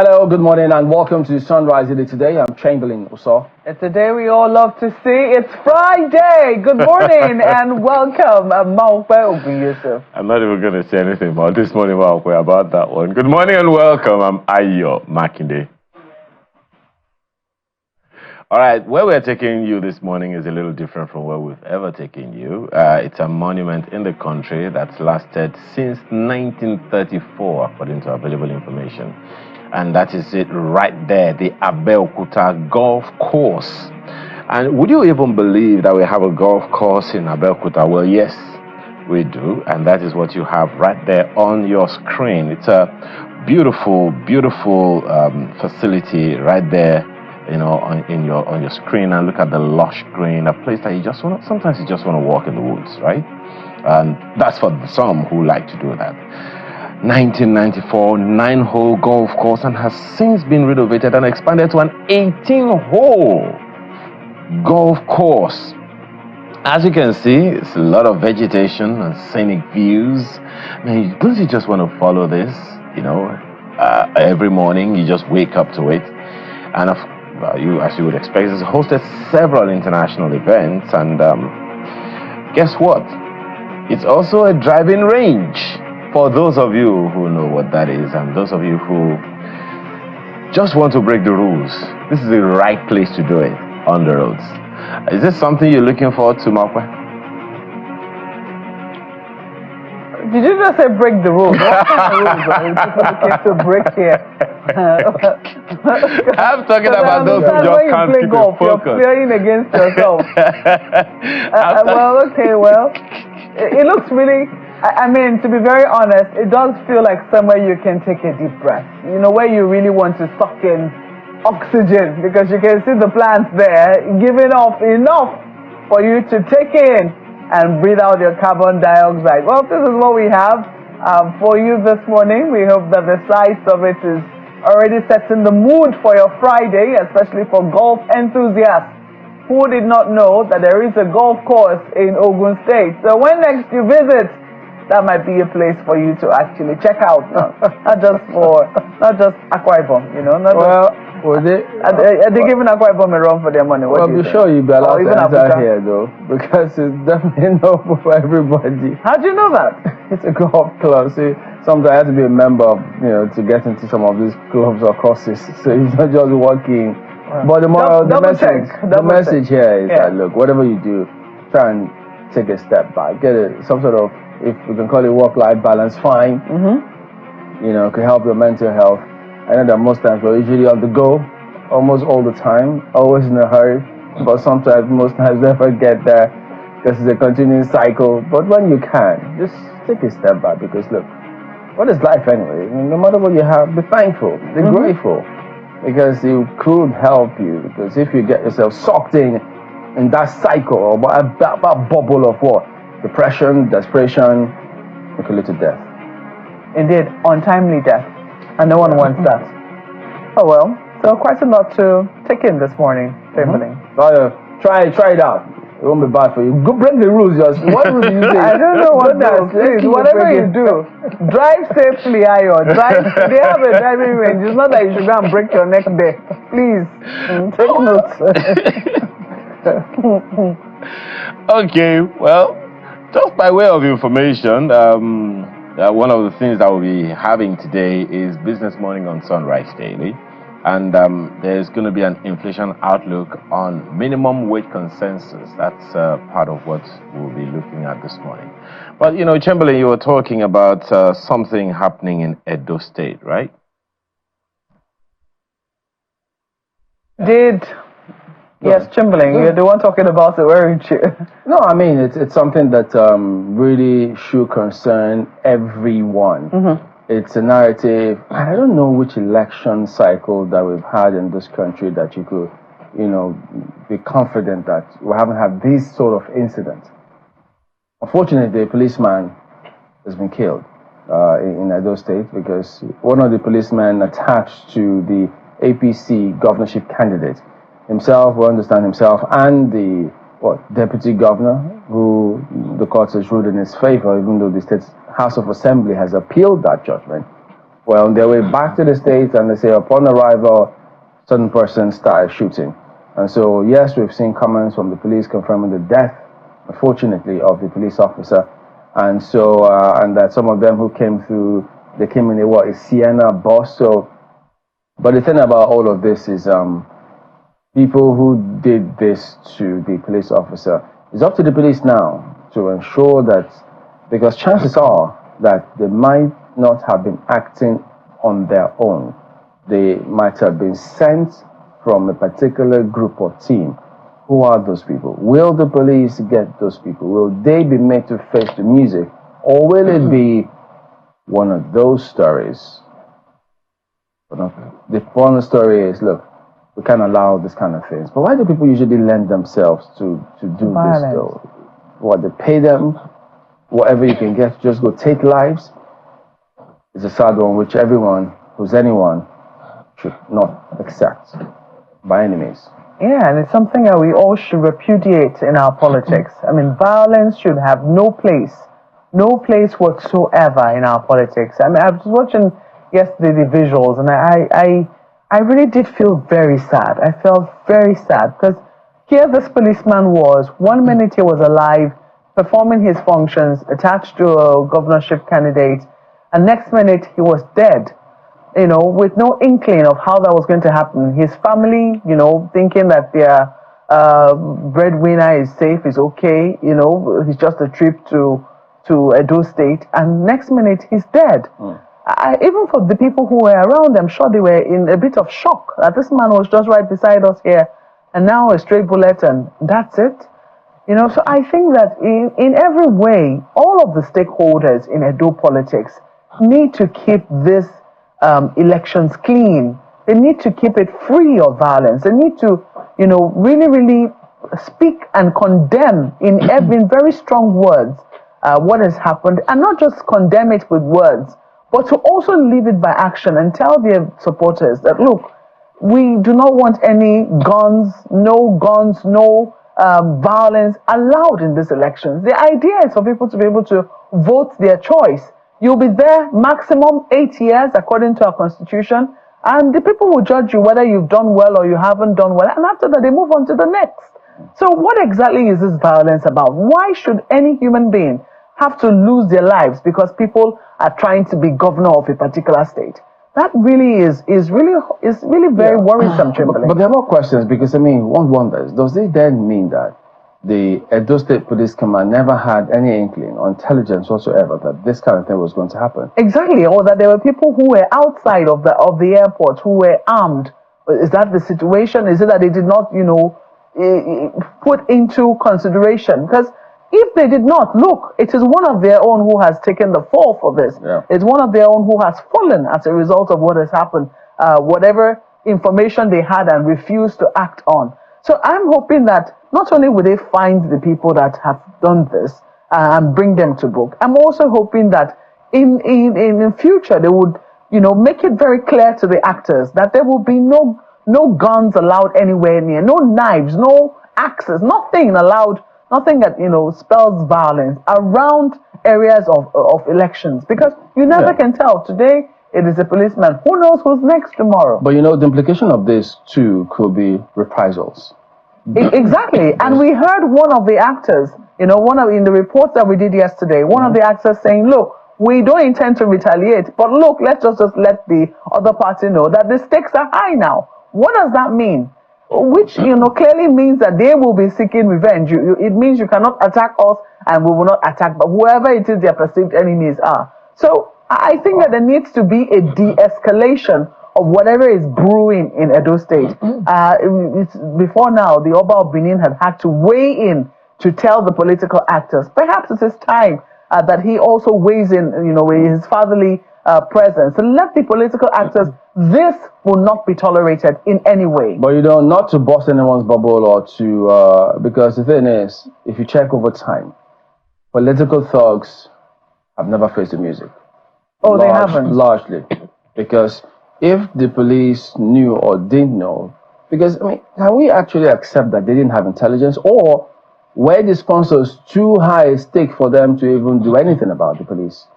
Hello, good morning, and welcome to Sunrise Daily today. I'm Chamberlain Oso. It's a day we all love to see. It's Friday. Good morning and welcome. I'm Yusuf. I'm not even going to say anything about this morning about that one. Good morning and welcome. I'm Ayo Makinde. All right, where we're taking you this morning is a little different from where we've ever taken you. It's a monument in the country that's lasted since 1934, according to available information. And that is it right there, the Abeokuta Golf Course. And would you even believe that we have a golf course in Abeokuta? Well, yes, we do. And that is what you have right there on your screen. It's a beautiful, beautiful facility right there, on your screen. And look at the lush green, a place that sometimes you just want to walk in the woods, right? And that's for some who like to do that. 1994 9-hole golf course, and has since been renovated and expanded to an 18-hole golf course. As you can see, it's a lot of vegetation and scenic views. I mean, don't you just want to follow this? Every morning you just wake up to it, and as you would expect, it's hosted several international events. And guess what? It's also a driving range. For those of you who know what that is, and those of you who just want to break the rules, this is the right place to do it on the roads. Is this something you're looking forward to, Makwe? Did you just say break the rules? What kind of rules are we to break here? I'm talking about those who just can't keep it focused. You're playing against yourself. It looks really... I mean, to be very honest, it does feel like somewhere you can take a deep breath. Where you really want to suck in oxygen, because you can see the plants there giving off enough for you to take in and breathe out your carbon dioxide. Well, this is what we have for you this morning. We hope that the size of it is already setting the mood for your Friday, especially for golf enthusiasts who did not know that there is a golf course in Ogun State. So when next you visit, that might be a place for you to actually check out, not just Akwa Ibom, Are they giving Akwa Ibom a run for their money? Well, be sure you be allowed to enter here, though, because it's definitely not for everybody. How do you know that? It's a golf club. See, sometimes I have to be a member of, to get into some of these clubs or courses. So it's not just walking. But the message here is that, look, whatever you do, try and take a step back, get some sort of, if we can call it work-life balance, fine. Could help your mental health. I know that most times we're usually on the go, almost all the time, always in a hurry, but sometimes, most times, never get there because it's a continuing cycle. But when you can, just take a step back, because look, what is life anyway? No matter what you have, be thankful, be grateful, because it could help you. Because if you get yourself sucked in that cycle, or that bubble of what? Depression, desperation, it could lead to death. Indeed, untimely death. And no one wants that. Oh well, so quite a lot to take in this morning, Chamberlain. Try it out. It won't be bad for you. Go break the rules, just. What rules do you say? I don't know what that is. Whatever you do, drive safely, Ayo. They have a driving range. It's not that you should go and break your neck there. Please, take notes. Okay, well, just by way of information, one of the things that we'll be having today is Business Morning on Sunrise Daily. And there's going to be an inflation outlook on minimum wage consensus. That's part of what we'll be looking at this morning. But, Chamberlain, you were talking about something happening in Edo State, right? Yes, Chamberlain, you're the one talking about it, weren't you? No, I mean, it's something that really should concern everyone. It's a narrative. I don't know which election cycle that we've had in this country that you could, be confident that we haven't had this sort of incident. Unfortunately, a policeman has been killed in Edo State because one of the policemen attached to the APC governorship candidate himself, and the deputy governor, who the court has ruled in his favor, even though the State House of Assembly has appealed that judgment, were on their way back to the States, and they say upon arrival, certain person started shooting. And so, yes, we've seen comments from the police confirming the death, unfortunately, of the police officer. And so, and that some of them who came through, they came in a Sienna bus. So, but the thing about all of this is, people who did this to the police officer, it's up to the police now to ensure that, because chances are that they might not have been acting on their own. They might have been sent from a particular group or team. Who are those people? Will the police get those people? Will they be made to face the music? Or will it be one of those stories? The fun story is, look, we can't allow this kind of things. But why do people usually lend themselves to do violence. This though? What, they pay them? Whatever you can get, just go take lives? It's a sad one, which everyone who's anyone should not accept by any means. Yeah, and it's something that we all should repudiate in our politics. I mean, violence should have no place whatsoever in our politics. I mean, I was watching yesterday the visuals, and I really did feel very sad. I felt very sad because here this policeman was, 1 minute he was alive, performing his functions, attached to a governorship candidate, and next minute he was dead, with no inkling of how that was going to happen. His family, thinking that their breadwinner is safe, is okay, he's just a trip to Edo State, and next minute he's dead. Even for the people who were around, I'm sure they were in a bit of shock that this man was just right beside us here, and now a stray bullet, and that's it. So I think that in every way, all of the stakeholders in Edo politics need to keep this elections clean. They need to keep it free of violence. They need to, really, really speak and condemn in very strong words what has happened, and not just condemn it with words, but to also lead it by action and tell their supporters that, look, we do not want any guns, no violence allowed in these elections. The idea is for people to be able to vote their choice. You'll be there maximum 8 years according to our constitution, and the people will judge you whether you've done well or you haven't done well, and after that they move on to the next. So what exactly is this violence about? Why should any human being have to lose their lives because people are trying to be governor of a particular state? That really is really very worrisome, Chamberlain. But there are more questions, because one wonders, does it then mean that the Edo State Police Command never had any inkling or intelligence whatsoever that this kind of thing was going to happen? Exactly, or that there were people who were outside of the airport who were armed. Is that the situation? Is it that they did not, put into consideration? Because if they did not, look, it is one of their own who has taken the fall for this. Yeah. It's one of their own who has fallen as a result of what has happened, whatever information they had and refused to act on. So I'm hoping that not only will they find the people that have done this and bring them to book, I'm also hoping that in the future they would, make it very clear to the actors that there will be no guns allowed anywhere near, no knives, no axes, nothing allowed, nothing that, spells violence around areas of elections, because you never can tell. Today it is a policeman. Who knows who's next tomorrow? But the implication of this too could be reprisals. Exactly. And we heard one of the actors, in the reports that we did yesterday, one of the actors saying, look, we don't intend to retaliate, but look, let's just let the other party know that the stakes are high now. What does that mean? Which, clearly means that they will be seeking revenge. It means you cannot attack us and we will not attack, but whoever it is their perceived enemies are. So I think that there needs to be a de-escalation of whatever is brewing in Edo State. Before now, the Oba of Benin had to weigh in to tell the political actors. Perhaps it is time that he also weighs in, with his fatherly presence. And let the political actors, this will not be tolerated in any way. But not to burst anyone's bubble or to, because the thing is, if you check over time, political thugs have never faced the music. Oh, they haven't? Largely. Because if the police knew or didn't know, because, can we actually accept that they didn't have intelligence, or were the sponsors too high a stake for them to even do anything about the police?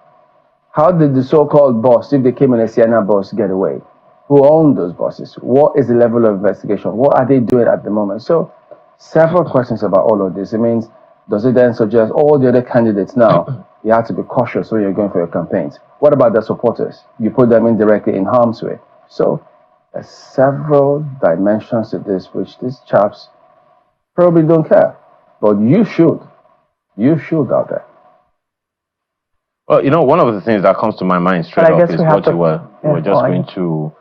How did the so-called boss, if they came in a Sienna bus, get away? Who owned those buses? What is the level of investigation? What are they doing at the moment? So, several questions about all of this. It means, does it then suggest all the other candidates now, you have to be cautious when you're going for your campaigns? What about the supporters? You put them indirectly in harm's way. So, there's several dimensions to this, which these chaps probably don't care. But you should. You should out there. Well, you know, one of the things that comes to my mind straight off is what you were just going to,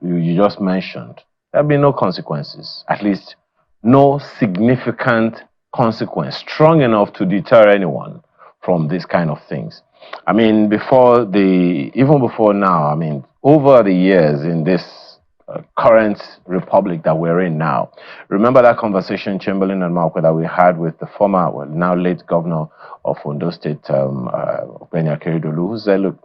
you just mentioned. There'll be no consequences, at least no significant consequence strong enough to deter anyone from these kind of things. I mean, even before now, I mean, over the years in this current republic that we're in now, remember that conversation, Chamberlain and Malco, that we had with the former, well, now late governor of Ondo State, Keridolu, who said, look,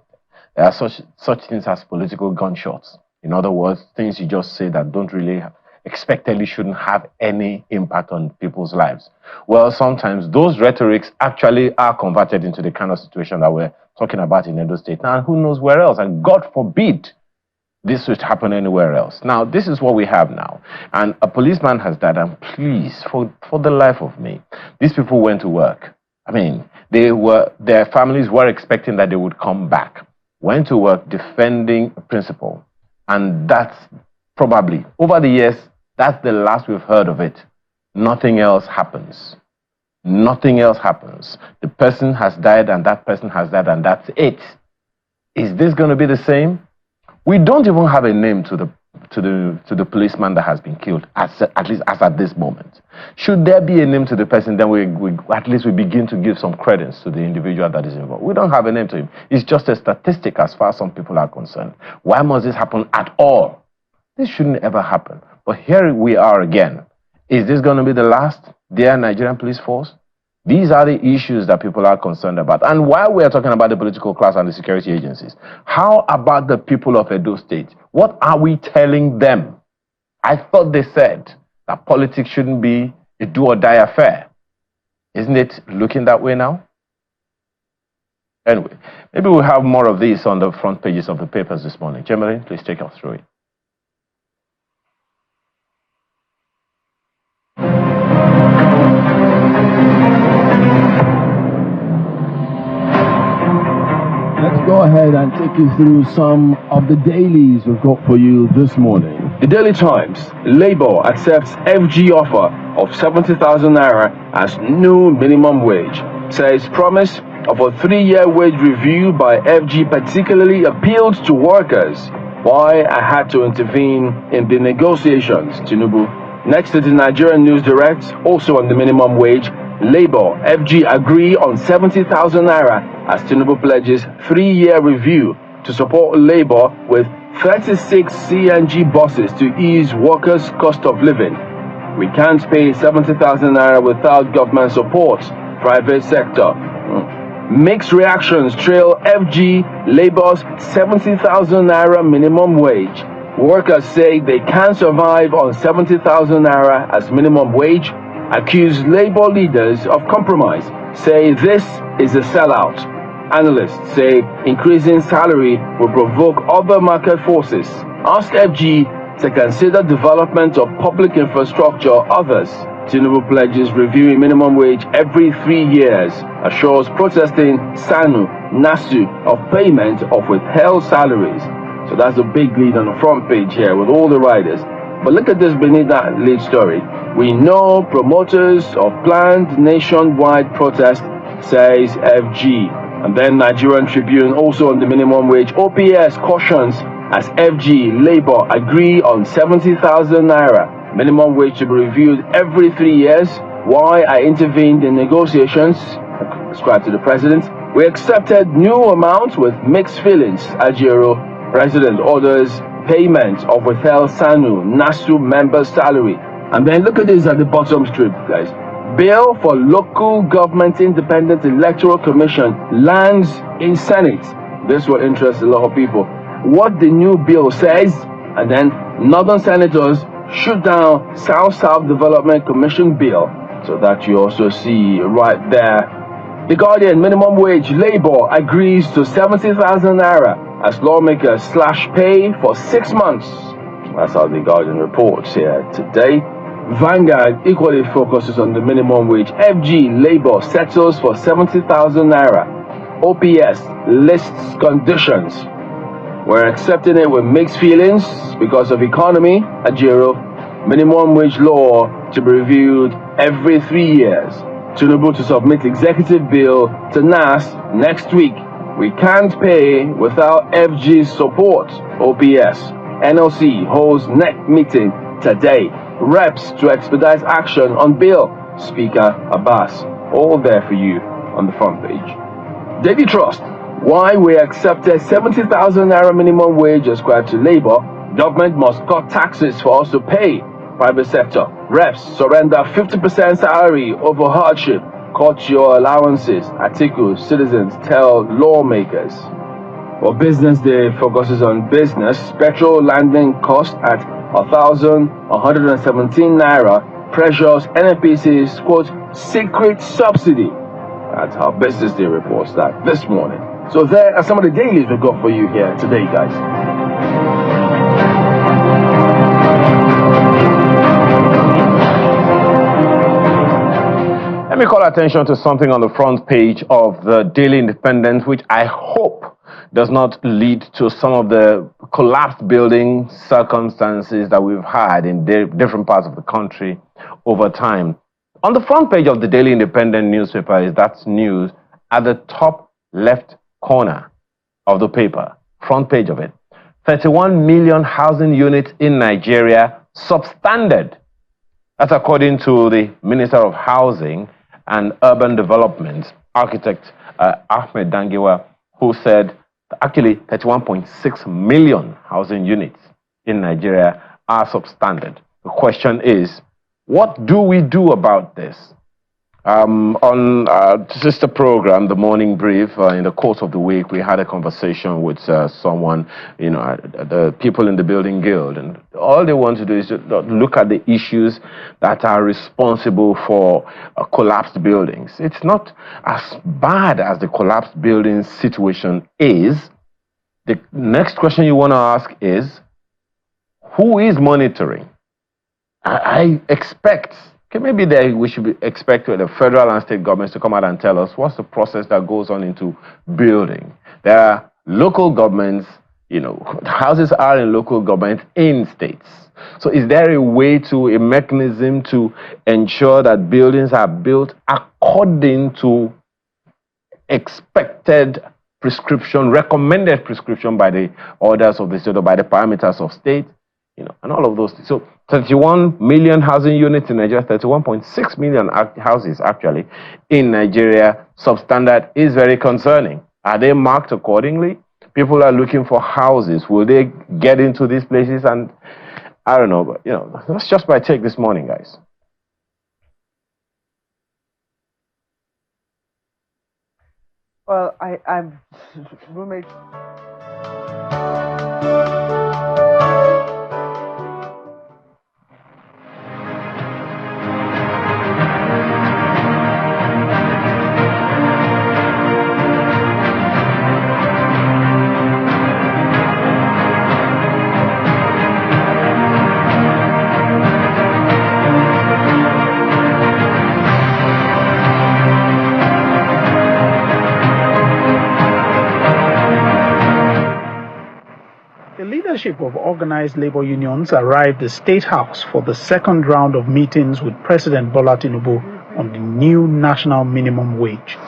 there are such things as political gunshots. In other words, things you just say that don't really expectedly shouldn't have any impact on people's lives. Well, sometimes those rhetorics actually are converted into the kind of situation that we're talking about in Edo State. Now, who knows where else? And God forbid this would happen anywhere else. Now, this is what we have now. And a policeman has died, and please, for the life of me, these people went to work. I mean, their families were expecting that they would come back, went to work defending a principle. And that's probably, over the years, that's the last we've heard of it. Nothing else happens. Nothing else happens. The person has died, and that person has died, and that's it. Is this going to be the same? We don't even have a name to the policeman that has been killed, at least as at this moment. Should there be a name to the person, then we at least we begin to give some credence to the individual that is involved. We don't have a name to him. It's just a statistic as far as some people are concerned. Why must this happen at all? This shouldn't ever happen. But here we are again. Is this going to be the last, dear Nigerian police force? These are the issues that people are concerned about. And while we are talking about the political class and the security agencies, how about the people of Edo State? What are we telling them? I thought they said that politics shouldn't be a do-or-die affair. Isn't it looking that way now? Anyway, maybe we'll have more of this on the front pages of the papers this morning. Chamberlain, please take us through it. Go ahead and take you through some of the dailies we've got for you this morning. The Daily Times, Labour accepts FG offer of 70,000 naira as new minimum wage. Says promise of a 3-year wage review by FG particularly appealed to workers. Why I had to intervene in the negotiations, Tinubu. Next to the Nigerian News Direct, also on the minimum wage, Labour, FG agree on 70,000 naira as Tinubu pledges 3-year review to support Labour with 36 CNG buses to ease workers' cost of living. We can't pay 70,000 naira without government support, private sector. Mixed reactions trail FG Labour's 70,000 naira minimum wage. Workers say they can't survive on 70,000 naira as minimum wage, accuse Labour leaders of compromise, say this is a sellout. Analysts say increasing salary will provoke other market forces. Ask FG to consider development of public infrastructure. Others. Tinubu pledges reviewing minimum wage every 3 years, assures protesting SANU, NASU of payment of withheld salaries. So that's a big lead on the front page here with all the riders. But look at this beneath that lead story. We know promoters of planned nationwide protest, says FG. And then Nigerian Tribune also on the minimum wage. OPS cautions as FG, Labour agree on 70,000 naira. Minimum wage to be reviewed every 3 years. Why I intervened in negotiations, ascribed to the president. We accepted new amounts with mixed feelings. Ajero, president orders payment of withheld SANU, NASU member salary. And then look at this at the bottom strip, guys. Bill for local government independent electoral commission lands in Senate. This will interest a lot of people. What the new bill says, and then northern senators shoot down South-South Development Commission bill. So that you also see right there The Guardian, minimum wage labour agrees to 70,000 naira as lawmakers slash pay for 6 months. That's how the Guardian reports here today. Vanguard equally focuses on the minimum wage. FG Labour settles for 70,000 naira. OPS lists conditions. We're accepting it with mixed feelings because of economy. Ajero, minimum wage law to be reviewed every 3 years. Tinubu to submit executive bill to NAS next week. We can't pay without FG's support. OPS. NLC holds NEC meeting today. Reps to expedite action on bill. Speaker Abbas. All there for you on the front page. Daily Trust. Why we accepted 70,000 naira minimum wage ascribed to labor. Government must cut taxes for us to pay. Private sector. Reps surrender 50% salary over hardship. Cut your allowances. Articles. Citizens tell lawmakers. Well, Business Day focuses on business. Petrol landing cost at 1,117 naira. Pressures NNPC's quote secret subsidy. That's how Business Day reports that this morning. So there are some of the dailies we've got for you here today, guys. Let me call attention to something on the front page of the Daily Independent, which I hope does not lead to some of the collapsed building circumstances that we've had in different parts of the country over time. On the front page of the Daily Independent newspaper is that news at the top left corner of the paper, front page of it. 31 million housing units in Nigeria substandard. That's according to the Minister of Housing and Urban Development, architect Ahmed Dangiwa, who said actually 31.6 million housing units in Nigeria are substandard. The question is, what do we do about this? On our sister program, The Morning Brief, in the course of the week, we had a conversation with someone, the people in the Building Guild, and all they want to do is to look at the issues that are responsible for collapsed buildings. It's not as bad as the collapsed building situation is. The next question you want to ask is, who is monitoring? I expect, maybe we should expect the federal and state governments to come out and tell us what's the process that goes on into building. There are local governments, houses are in local government in states. So is there a mechanism to ensure that buildings are built according to expected prescription, recommended prescription by the orders of the state or by the parameters of state? And all of those things. So 31 million housing units in Nigeria, 31.6 million houses actually in Nigeria, substandard is very concerning. Are they marked accordingly? People are looking for houses. Will they get into these places? And I don't know, but that's just my take this morning, guys. Well, I'm roommate. The leadership of organized labor unions arrived at State House for the second round of meetings with President Bola Tinubu on the new national minimum wage.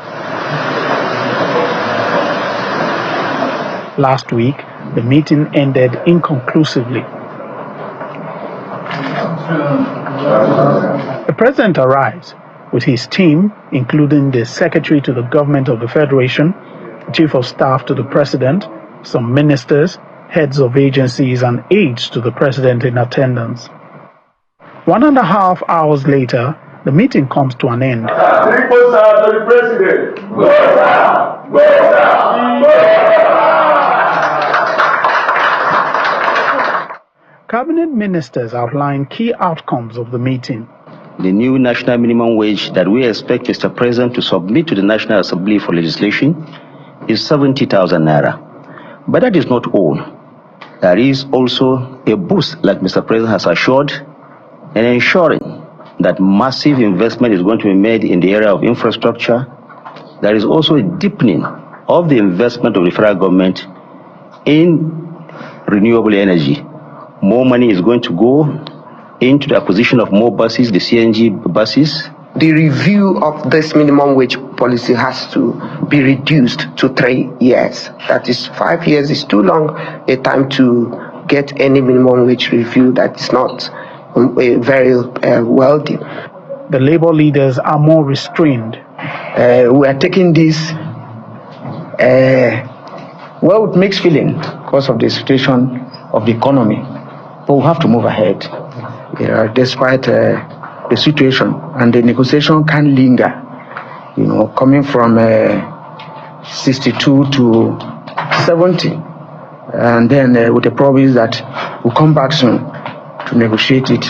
Last week, the meeting ended inconclusively. The president arrives with his team, including the secretary to the government of the Federation, chief of staff to the president, some ministers, heads of agencies and aides to the president in attendance. 1.5 hours later, the meeting comes to an end. Cabinet ministers outline key outcomes of the meeting. the new national minimum wage that we expect Mr. President to submit to the National Assembly for legislation is 70,000 naira. But that is not all. There is also a boost, like Mr. President has assured, and ensuring that massive investment is going to be made in the area of infrastructure. There is also a deepening of the investment of the federal government in renewable energy. More money is going to go into the acquisition of more buses, the CNG buses. The review of this minimum wage policy has to be reduced to 3 years. That is, 5 years is too long a time to get any minimum wage review that is not very wealthy. The labor leaders are more restrained. We are taking this with mixed feeling because of the situation of the economy, but we have to move ahead. Despite the situation, and the negotiation can linger, coming from 62 to 70, and then with the promise that we'll come back soon to negotiate it.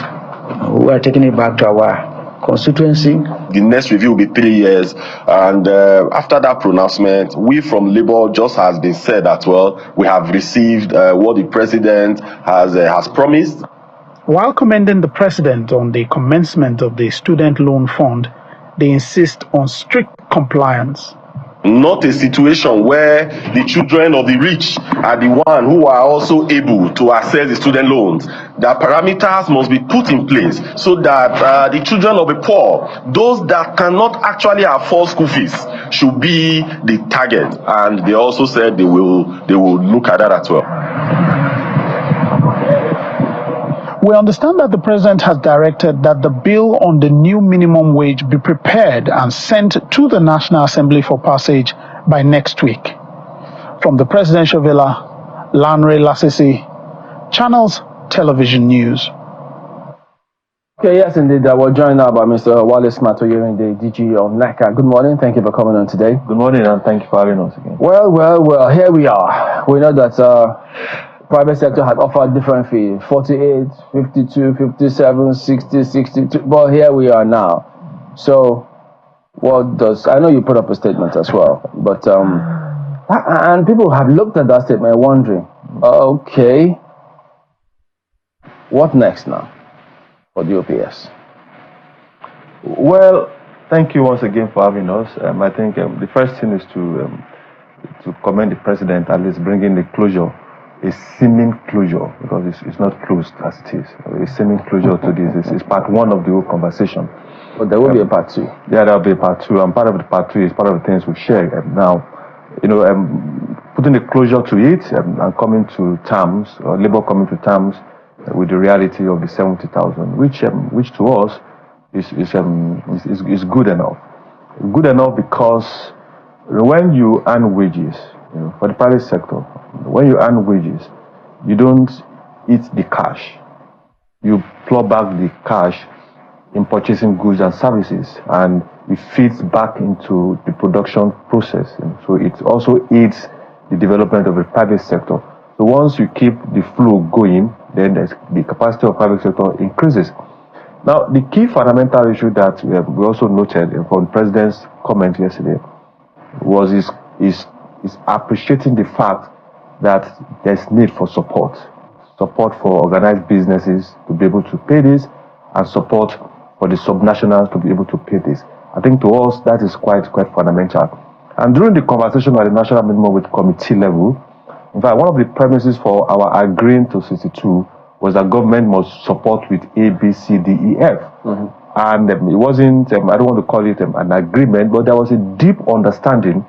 We are taking it back to our constituency. The next review will be 3 years, and after that pronouncement, we from Labour, just has been said that, well, we have received what the president has promised. While commending the president on the commencement of the student loan fund, they insist on strict compliance. Not a situation where the children of the rich are the one who are also able to access the student loans. The parameters must be put in place so that the children of the poor, those that cannot actually afford school fees, should be the target. And they also said they will look at that as well. We understand that the president has directed that the bill on the new minimum wage be prepared and sent to the National Assembly for passage by next week. From the presidential villa, Lanre Lasisi, Channels Television News. Okay, yes, indeed. We're joined now by Mr. Wallace Matoyering, the DG of NACA. Good morning. Thank you for coming on today. Good morning, and thank you for having us again. Well, here we are. We know that private sector had offered different fees, 48, 52, 57, 60, 62, but here we are now. So, I know you put up a statement as well, but, and people have looked at that statement wondering, okay, what next now for the OPS? Well, thank you once again for having us. I think the first thing is to commend the president, at least bringing the closure, a seeming closure, because it's not closed as it is. A seeming closure to this is part one of the whole conversation. But there will be a part two. Yeah, there will be a part two, and part of the part two is part of the things we share now. Putting a closure to it and coming to terms, or Labour coming to terms with the reality of the 70,000, which to us is good enough. Good enough because when you earn wages, for the private sector, when you earn wages, you don't eat the cash. You plow back the cash in purchasing goods and services, and it feeds back into the production process. So it also aids the development of the private sector. So once you keep the flow going, then the capacity of private sector increases. Now, the key fundamental issue that we also noted from the president's comment yesterday was is appreciating the fact that there's need for support for organized businesses to be able to pay this, and support for the subnationals to be able to pay this. I think to us that is quite fundamental. And during the conversation at the National Minimum Wage Committee level, in fact, one of the premises for our agreeing to 62 was that government must support with A, B, C, D, E, F. Mm-hmm. And it wasn't, I don't want to call it an agreement, but there was a deep understanding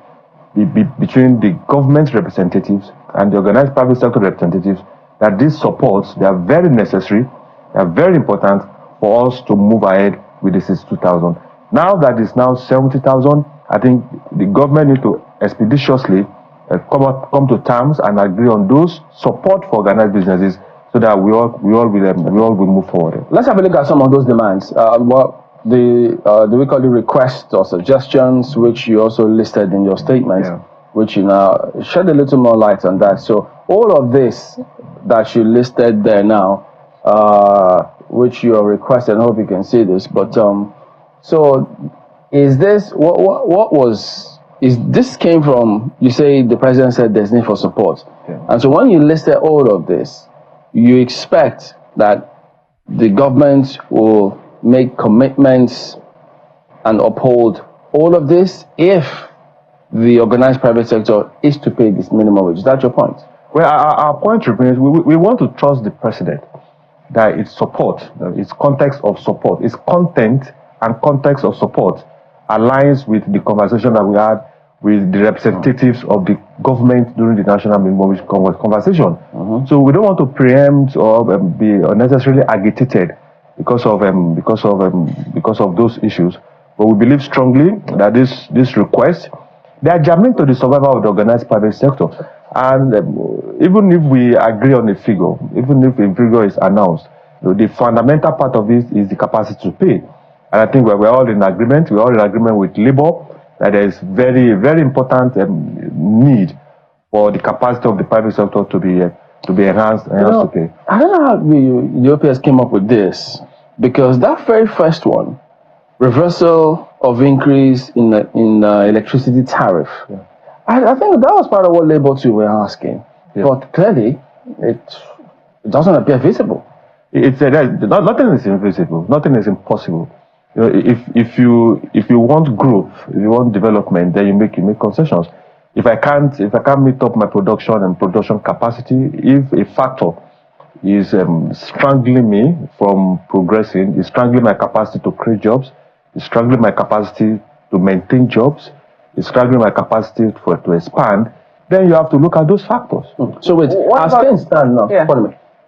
between the government representatives and the organized private sector representatives that these supports, they are very necessary, they are very important for us to move ahead with the 62,000. Now that it's now 70,000, I think the government needs to expeditiously come to terms and agree on those support for organized businesses so that we all will move forward. Let's have a look at some of those demands. Do we call it requests or suggestions, which you also listed in your statement, which you now shed a little more light on that. So all of this that you listed there now, which you are requesting, I hope you can see this, but so is this this came from, you say the president said there's need for support. Yeah. And so when you listed all of this, you expect that the government will make commitments and uphold all of this if the organized private sector is to pay this minimum wage. Is that your point? Well, our point remains, we want to trust the president that its support, its context of support, its content and context of support aligns with the conversation that we had with the representatives of the government during the national minimum wage conversation. So we don't want to preempt or be unnecessarily agitated because of those issues. But we believe strongly that this request, they are germane to the survival of the organized private sector. And even if we agree on a figure, even if a figure is announced, the fundamental part of it is the capacity to pay. And I think we're all in agreement. We're all in agreement with labor that there is very, very important need for the capacity of the private sector to be enhanced to pay. I don't know how the OPS came up with this, because that very first one, reversal of increase in electricity tariff, I think that was part of what Labour too were asking. But clearly, it doesn't appear feasible. Nothing is invisible. Nothing is impossible. You know, if you want growth, if you want development, then you make concessions. If I can't meet up my production and production capacity, if a factor is strangling me from progressing, is strangling my capacity to create jobs, is strangling my capacity to maintain jobs, is strangling my capacity to expand, then you have to look at those factors. So wait, as things stand now,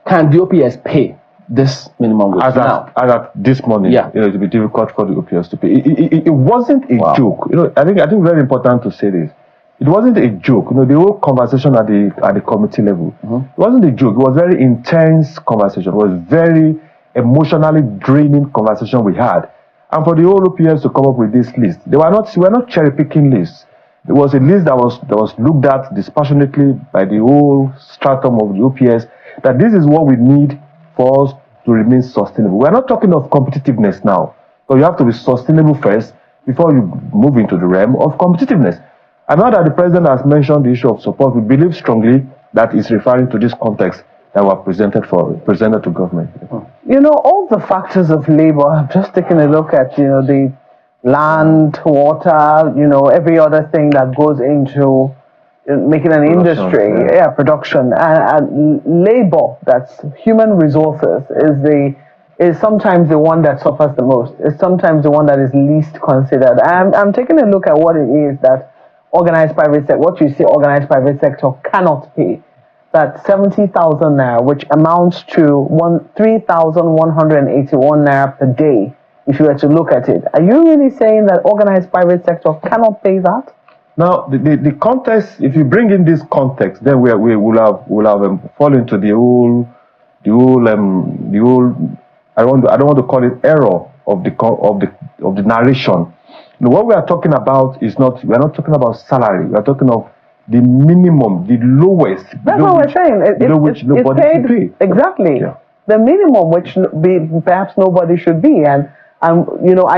can the OPS pay this minimum wage now? As at this morning, it will be difficult for the OPS to pay. It wasn't a joke. I think very important to say this. It wasn't a joke. The whole conversation at the committee level, it wasn't a joke. It was very intense conversation. It was very emotionally draining conversation we had. And for the whole OPS to come up with this list, we were not cherry picking lists. It was a list that was looked at dispassionately by the whole stratum of the OPS, that this is what we need for us to remain sustainable. We're not talking of competitiveness now. So you have to be sustainable first before you move into the realm of competitiveness. And now that the president has mentioned the issue of support, we believe strongly that he's referring to this context that were presented to government. All the factors of labor, I've just taken a look at, the land, water, every other thing that goes into making an industry, production, and labor, that's human resources, is sometimes the one that suffers the most. It's sometimes the one that is least considered. I'm taking a look at what it is that organized private sector, what you say organized private sector cannot pay. That 70,000 naira, which amounts to 3,181 naira per day, if you were to look at it. Are you really saying that organized private sector cannot pay that? Now, the context, if you bring in this context, then we will have fallen into the whole. I don't want to call it error of the narration. What we are talking about we are not talking about salary. We are talking of the minimum, the lowest. That's what we're saying. Which nobody should pay. Exactly. Yeah. The minimum, which perhaps nobody should be, and I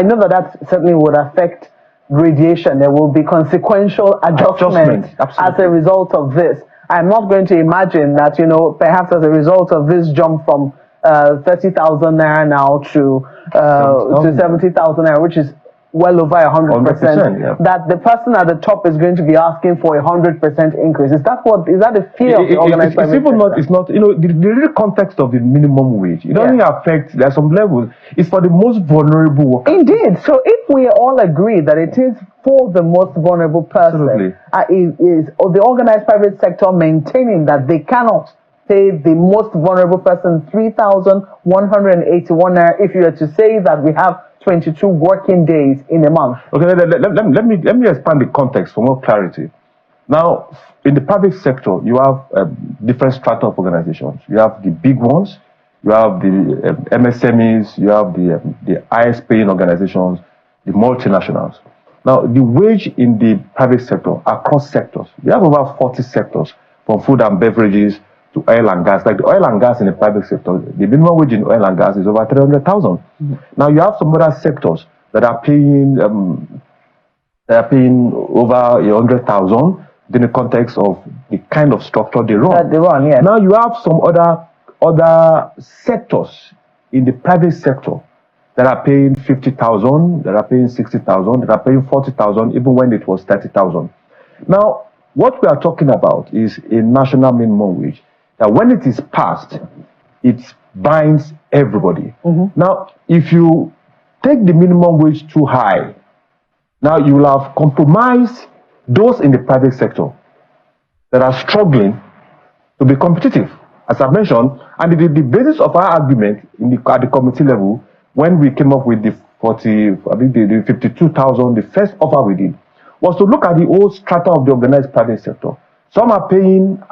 know that certainly would affect gradation. There will be consequential adjustments as a result of this. I'm not going to imagine that perhaps as a result of this jump from 30,000 naira now to 70,000 naira, which is well over 100%, that the person at the top is going to be asking for 100% increase. Is that the fear of the organized private sector? It's not, the real context of the minimum wage. It doesn't affect, there are some levels, it's for the most vulnerable workers. Indeed. So if we all agree that it is for the most vulnerable person, is the organized private sector maintaining that they cannot pay the most vulnerable person 3,181 naira, if you were to say that we have 22 working days in a month. Okay, let me expand the context for more clarity. Now, in the private sector, you have different strata of organizations. You have the big ones, you have the MSMEs, you have the highest paying organizations, the multinationals. Now, the wage in the private sector, across sectors, we have over 40 sectors, from food and beverages to oil and gas. Like the oil and gas in the private sector, the minimum wage in oil and gas is over 300,000. Now you have some other sectors that are paying over 100,000 in the context of the kind of structure they run. Yeah. Now you have some other sectors in the private sector that are paying 50,000, that are paying 60,000, that are paying 40,000, even when it was 30,000. Now, what we are talking about is a national minimum wage. That when it is passed, it binds everybody. Now, if you take the minimum wage too high, now you will have compromised those in the private sector that are struggling to be competitive. As I mentioned, and the basis of our argument at the committee level, when we came up with the 52,000, the first offer we did, was to look at the whole strata of the organized private sector. Some are paying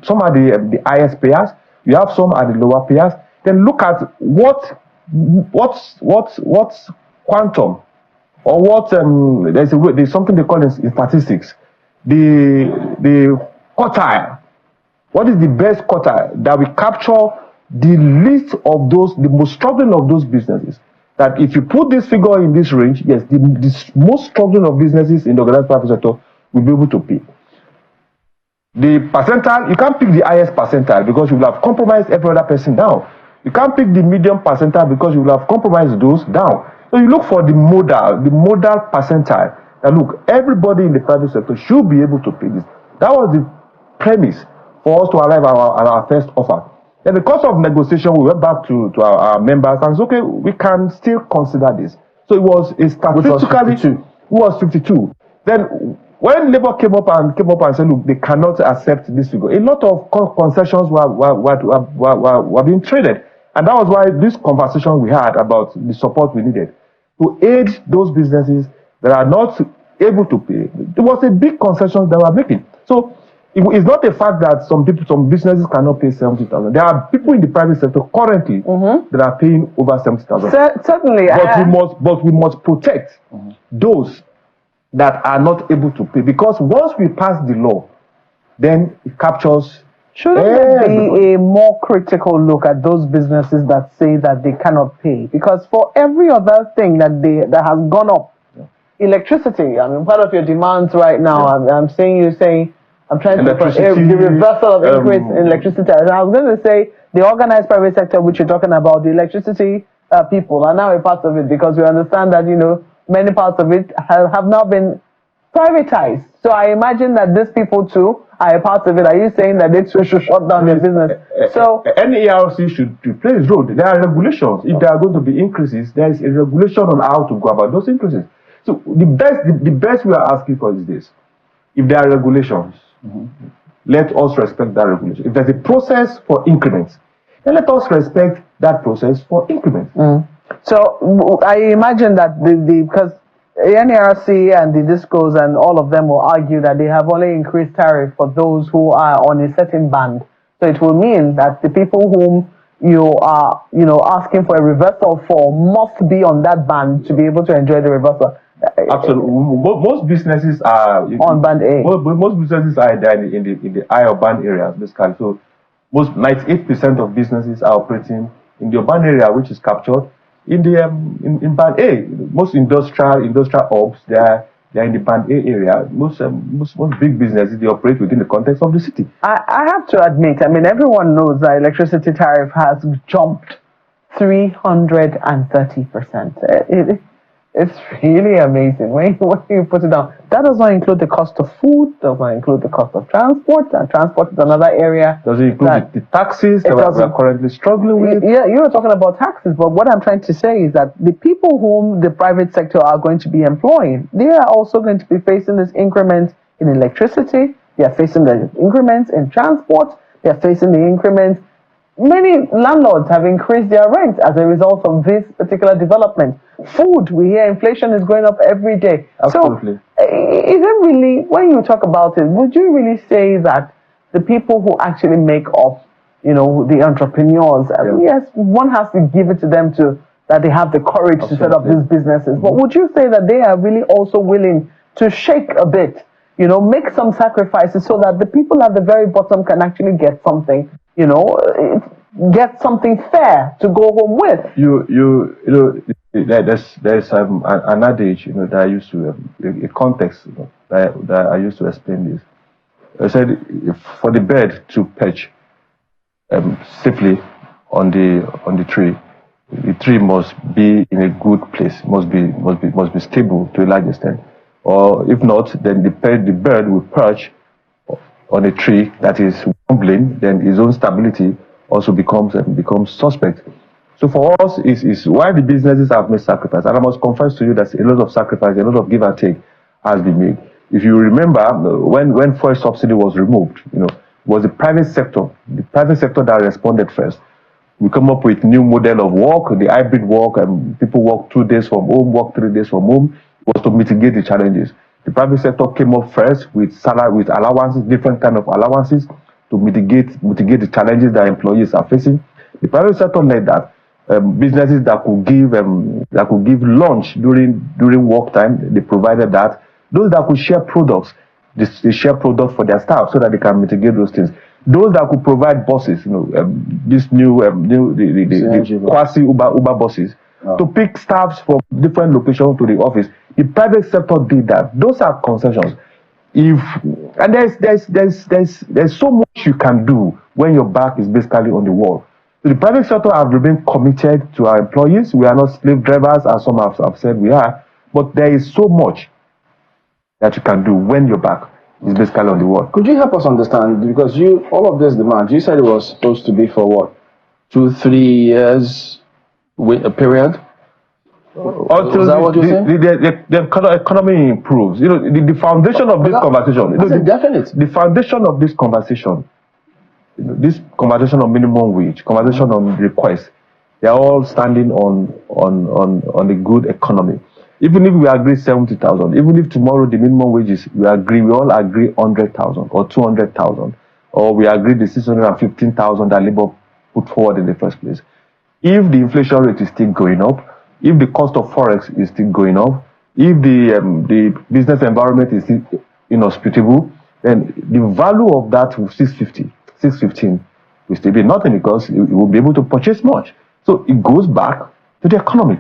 some are the highest payers. You have some at the lower payers. Then look at what's quantum, or what there's something they call in statistics, the quartile. What is the best quartile that we capture the least of those, the most struggling of those businesses? That if you put this figure in this range, yes, the most struggling of businesses in the organized private sector will be able to pay. The percentile, you can't pick the highest percentile because you will have compromised every other person down. You can't pick the medium percentile because you will have compromised those down. So you look for the modal percentile. And look, everybody in the private sector should be able to pay this. That was the premise for us to arrive at our first offer. Then because of negotiation, we went back to our members and said, okay, we can still consider this. So it was statistically, it was 52. Then when Labour came up and said, look, they cannot accept this figure, a lot of concessions were being traded. And that was why this conversation we had about the support we needed to aid those businesses that are not able to pay. There was a big concession they were making. So it's not a fact that some businesses cannot pay 70,000. There are people in the private sector currently that are paying over 70,000. Certainly, but we must protect those that are not able to pay, because once we pass the law, then it captures. Shouldn't there be a more critical look at those businesses that say that they cannot pay? Because for every other thing that has gone up, electricity, I mean, part of your demands right now, I'm saying I'm trying to the reversal of increase in electricity. And I was going to say the organized private sector, which you're talking about, the electricity people are now a part of it, because we understand that, many parts of it have now been privatized. So I imagine that these people too are a part of it. Are you saying that they too should shut down their business? So any ERC should play its role. There are regulations. If there are going to be increases, there is a regulation on how to go about those increases. So the best we are asking for is this: if there are regulations, let us respect that regulation. If there's a process for increments, then let us respect that process for increments. So I imagine that because the NERC and the DISCOs and all of them will argue that they have only increased tariff for those who are on a certain band. So it will mean that the people whom you are, asking for a reversal for must be on that band to be able to enjoy the reversal. Absolutely. Most businesses are on band A. Most businesses are in the higher band areas, basically. So most 98% of businesses are operating in the urban area, which is captured in the in band A. Most industrial hubs, they're in the band A area. Most big businesses, they operate within the context of the city. I have to admit, I mean, everyone knows that electricity tariff has jumped 330%. It's really amazing when you put it down. That does not include the cost of food, does not include the cost of transport, and transport is another area. Does it include the taxes that we are currently struggling with? Yeah, you were talking about taxes, but what I'm trying to say is that the people whom the private sector are going to be employing, they are also going to be facing this increment in electricity, they are facing the increments in transport, they are facing the increments. Many landlords have increased their rent as a result of this particular development. Food, we hear inflation is going up every day. Absolutely. So, is it really, when you talk about it, would you really say that the people who actually make up, the entrepreneurs, yes, one has to give it to them that they have the courage to set up these businesses. But would you say that they are really also willing to shake a bit, make some sacrifices so that the people at the very bottom can actually get something? get something fair to go home with. There's an adage, that I used to a context, that I used to explain this. I said, for the bird to perch safely on the tree, the tree must be in a good place, must be stable to a large extent, or if not, then the bird will perch on a tree that is wobbling. Then his own stability also becomes suspect. So for us, is why the businesses have made sacrifice, and I must confess to you that a lot of sacrifice, a lot of give and take has been made. If you remember, when fuel subsidy was removed, it was the private sector that responded first. We come up with new model of work, the hybrid work, and people work 2 days from home, work 3 days from home. It was to mitigate the challenges. The private sector came up first with salary, with allowances, different kind of allowances to mitigate the challenges that employees are facing. The private sector led that. Businesses that could give lunch during work time, they provided that. Those that could share products, they share products for their staff so that they can mitigate those things. Those that could provide buses, this new the quasi Uber buses, to pick staffs from different locations to the office. The private sector did that. Those are concessions. There's so much you can do when your back is basically on the wall. So the private sector have remained committed to our employees. We are not slave drivers, as some have said we are, but there is so much that you can do when your back is basically on the wall. Could you help us understand, because all of this demand, you said it was supposed to be for what, 2-3 years with a period? Is that what you're saying? The economy improves. The foundation of this conversation. That's definite. The foundation of this conversation, this conversation on minimum wage, conversation on request, they are all standing on the good economy. Even if we agree 70,000, even if tomorrow the minimum wages we all agree 100,000 or 200,000, or we agree the 615,000 that Labour put forward in the first place. If the inflation rate is still going up, if the cost of forex is still going up, if the business environment is still inhospitable, then the value of that 615 will still be nothing, because it will be able to purchase much. So it goes back to the economy.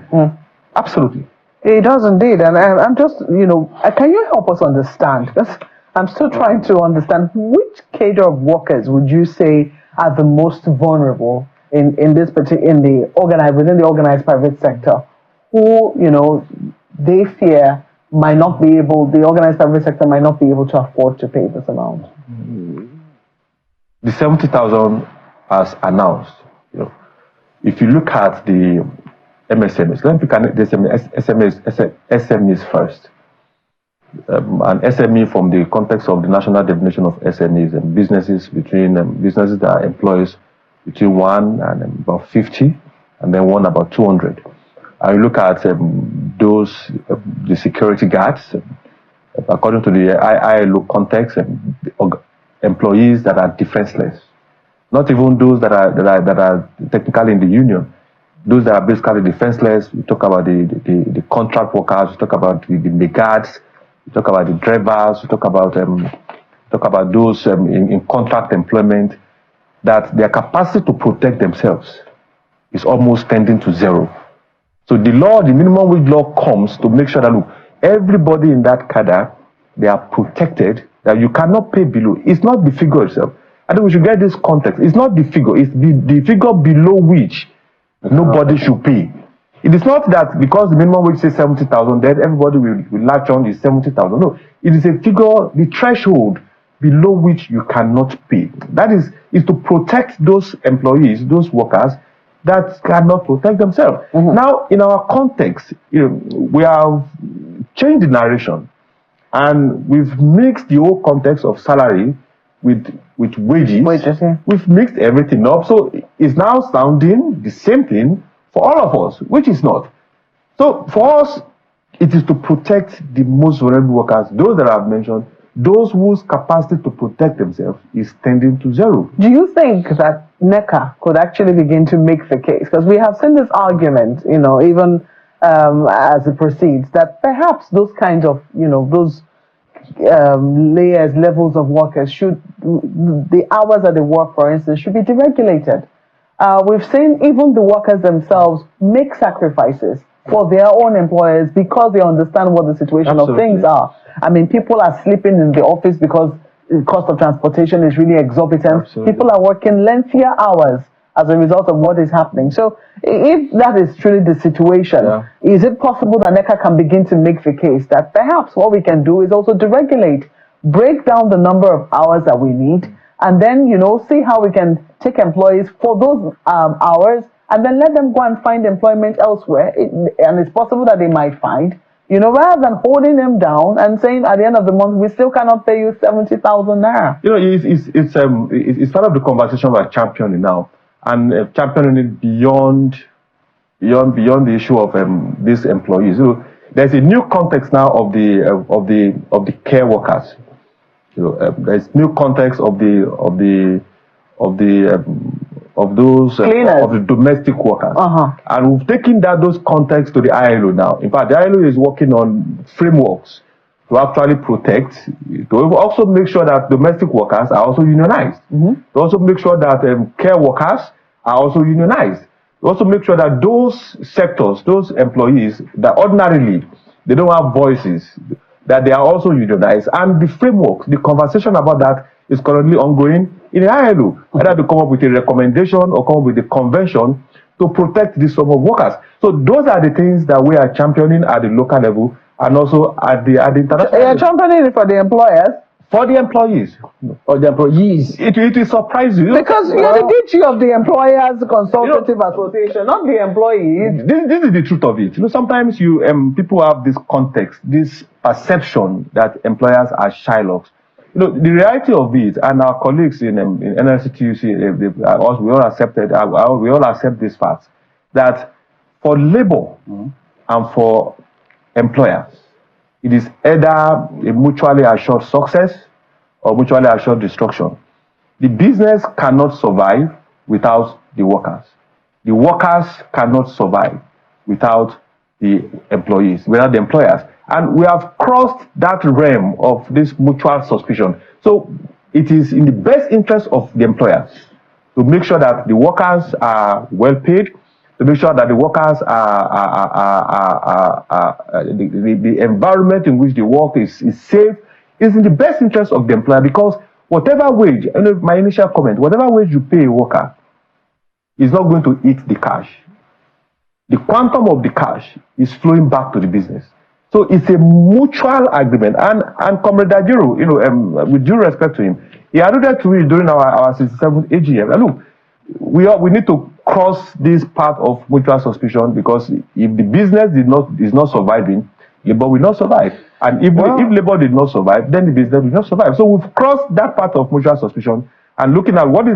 Absolutely. It does indeed, and I'm just, can you help us understand? Because I'm still trying to understand which cadre of workers would you say are the most vulnerable within the organized private sector, who they fear the organized private sector might not be able to afford to pay this amount. The 70,000 as announced. If you look at the MSMEs. Let me connect this SMEs first. An SME from the context of the national definition of SMEs and businesses businesses that employs between 1 and about 50, and then 1 about 200. I look at the security guards, according to the ILO context, employees that are defenseless. Not even those that are technically in the union. Those that are basically defenseless. We talk about the contract workers. We talk about the guards. We talk about the drivers. We talk about those in contract employment, that their capacity to protect themselves is almost tending to zero. So the minimum wage law comes to make sure that everybody in that cadre, they are protected, that you cannot pay below. It's not the figure itself. I think we should get this context. It's not the figure. It's the figure below which nobody should pay. It is not that because the minimum wage says 70,000, then everybody will latch on is 70,000. No, it is a figure, the threshold below which you cannot pay. That is to protect those employees, those workers that cannot protect themselves. Now, in our context, we have changed the narration, and we've mixed the whole context of salary with wages. We've mixed everything up, so it's now sounding the same thing for all of us, which is not. So for us, it is to protect the most vulnerable workers, those that I've mentioned, those whose capacity to protect themselves is tending to zero. Do you think that NECA could actually begin to make the case? Because we have seen this argument, even as it proceeds, that perhaps those kinds of, those levels of workers, should the hours that they work, for instance, should be deregulated. We've seen even the workers themselves make sacrifices for their own employers because they understand what the situation of things are. I mean, people are sleeping in the office because the cost of transportation is really exorbitant. People are working lengthier hours as a result of what is happening. So if that is truly the situation, is it possible that NECA can begin to make the case that perhaps what we can do is also deregulate, break down the number of hours that we need, and then, see how we can take employees for those hours and then let them go and find employment elsewhere. And it's possible that they might find, rather than holding them down and saying at the end of the month, we still cannot pay you 70,000 naira. It's part of the conversation we're championing now, and championing it beyond the issue of these employees. There's a new context now of the care workers. There's new context of the domestic workers, and we've taken those contexts to the ILO now. In fact, the ILO is working on frameworks to actually protect, to also make sure that domestic workers are also unionized, to also make sure that care workers are also unionized, to also make sure that those sectors, those employees that ordinarily they don't have voices, that they are also unionized. And the framework, the conversation about that is currently ongoing in the ILO, whether to come up with a recommendation or come up with a convention to protect this sort of workers. So those are the things that we are championing at the local level and also at the international level. You're championing it for the employers? For the employees. Or the employees? It will surprise you. Because you're the DG of the Employers Consultative Association, not the employees. This is the truth of it. Sometimes people have this context, this perception that employers are Shylocks. The reality of it, and our colleagues in NLCTUC, we all accept this fact, that for labor and for employers, it is either a mutually assured success or mutually assured destruction. The business cannot survive without the workers. The workers cannot survive without the employees, without the employers. And we have crossed that realm of this mutual suspicion. So it is in the best interest of the employers to make sure that the workers are well paid, to make sure that the workers the environment in which they work is safe. It's in the best interest of the employer, because whatever wage, my initial comment, whatever wage you pay a worker is not going to eat the cash. The quantum of the cash is flowing back to the business. So it's a mutual agreement. And Comrade Dajiru, with due respect to him, he alluded to it during our 67th AGM. And look, we need to cross this part of mutual suspicion, because if the business is not surviving, labor will not survive. And if labor did not survive, then the business will not survive. So we've crossed that part of mutual suspicion and looking at what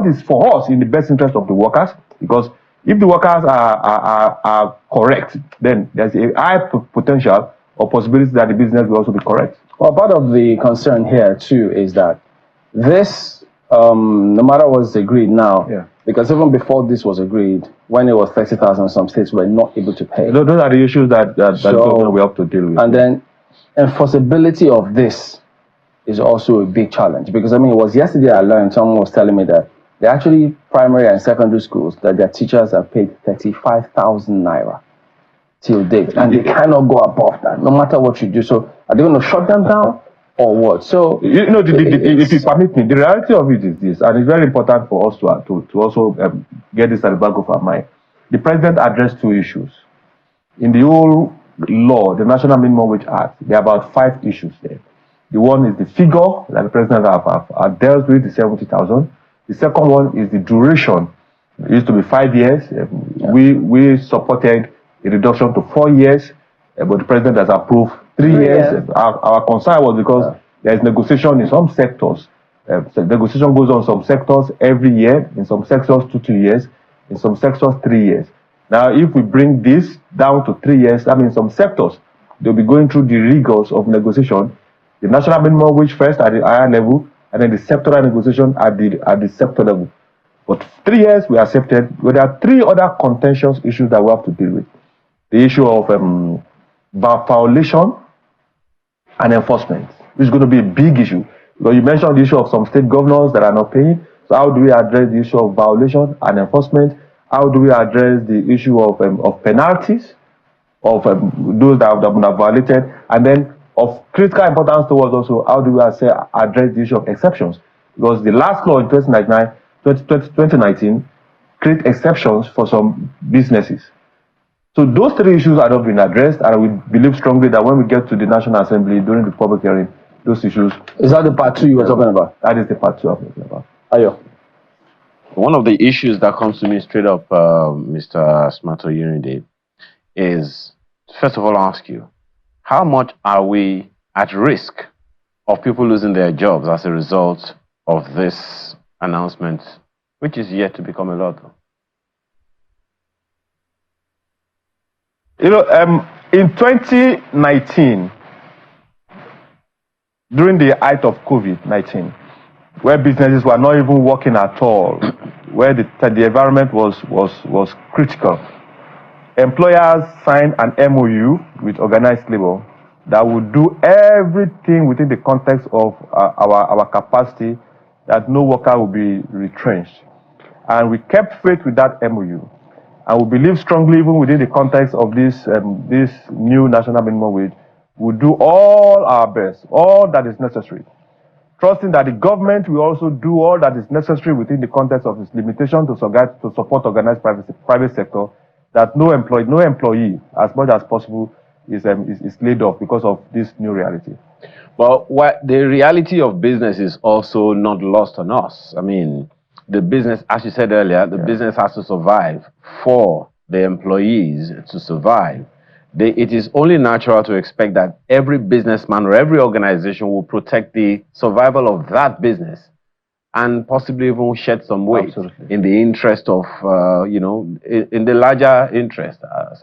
is for us in the best interest of the workers, because if the workers are correct, then there's a high potential or possibility that the business will also be correct. Well, part of the concern here too is that this, no matter what's agreed now, because even before this was agreed, when it was 30,000, some states were not able to pay. Those are the issues that government will have to deal with. And then enforceability of this is also a big challenge, because it was yesterday I learned, someone was telling me that they're actually primary and secondary schools that their teachers are paid 35,000 naira till date, and they cannot go above that, no matter what you do. So are they going to shut them down or what? So if you permit me, the reality of it is this, and it's very important for us to also get this at the back of our mind. The president addressed two issues. In the whole law, the National Minimum Wage Act, there are about 5 issues there. The one is the figure that the president have dealt with, the 70,000. The second one is the duration. It used to be 5 years. We supported a reduction to 4 years, but the president has approved 3 years. Our concern was because there is negotiation in some sectors. Negotiation goes on some sectors every year, in some sectors 2 years, in some sectors 3 years. Now, if we bring this down to 3 years, that means some sectors, they'll be going through the rigors of negotiation. The national minimum wage first at the higher level, and then the sectoral negotiation at the sector level. But 3 years we accepted. But there are 3 other contentious issues that we have to deal with. The issue of violation and enforcement. which is going to be a big issue. Because you mentioned the issue of some state governors that are not paying. So how do we address the issue of violation and enforcement? How do we address the issue of penalties of those that have violated? And then of critical importance to us also, how do we address the issue of exceptions? Because the last law in 2019 create exceptions for some businesses. So those three issues are not being addressed, and we believe strongly that when we get to the National Assembly during the public hearing, those issues... Is that the part 2 you were talking about? That is the part 2 I'm talking about. Ayo. One of the issues that comes to me straight up, Mr. Smarto Unide, is, first of all, I'll ask you, how much are we at risk of people losing their jobs as a result of this announcement, which is yet to become a law? You know, in 2019, during the height of COVID-19, where businesses were not even working at all, where the environment was critical, employers signed an MOU with organized labor that would do everything within the context of our capacity that no worker will be retrenched. And we kept faith with that MOU. And we believe strongly, even within the context of this new national minimum wage, we'll do all our best, all that is necessary, trusting that the government will also do all that is necessary within the context of its limitation to support organized private sector, that no employee, as much as possible, is laid off because of this new reality. Well, the reality of business is also not lost on us. I mean, the business, as you said earlier, the business has to survive for the employees to survive. It is only natural to expect that every businessman or every organization will protect the survival of that business and possibly even shed some weight in the interest of, in the larger interest,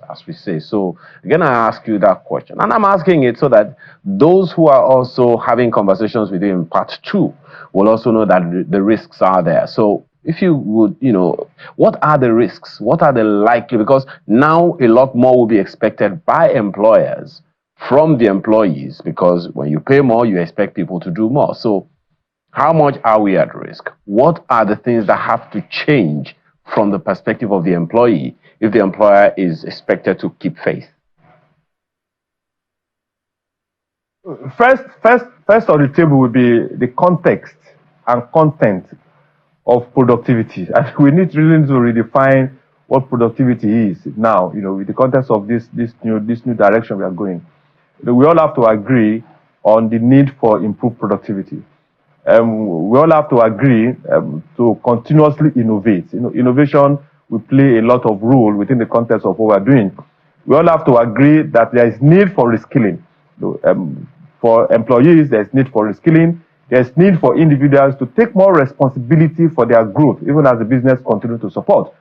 as we say. So, again, I ask you that question. And I'm asking it so that those who are also having conversations with you in part 2 will also know that the risks are there. So, if you would, what are the risks? What are the likely? Because now a lot more will be expected by employers from the employees, because when you pay more, you expect people to do more. So, how much are we at risk? What are the things that have to change from the perspective of the employee if the employer is expected to keep faith? First on the table will be the context and content of productivity. And we need really to redefine what productivity is now, with the context of this new direction we are going. We all have to agree on the need for improved productivity. We all have to agree to continuously innovate. Innovation will play a lot of role within the context of what we're doing. We all have to agree that there is need for reskilling. For employees, there's need for reskilling. There's need for individuals to take more responsibility for their growth, even as the business continues to support.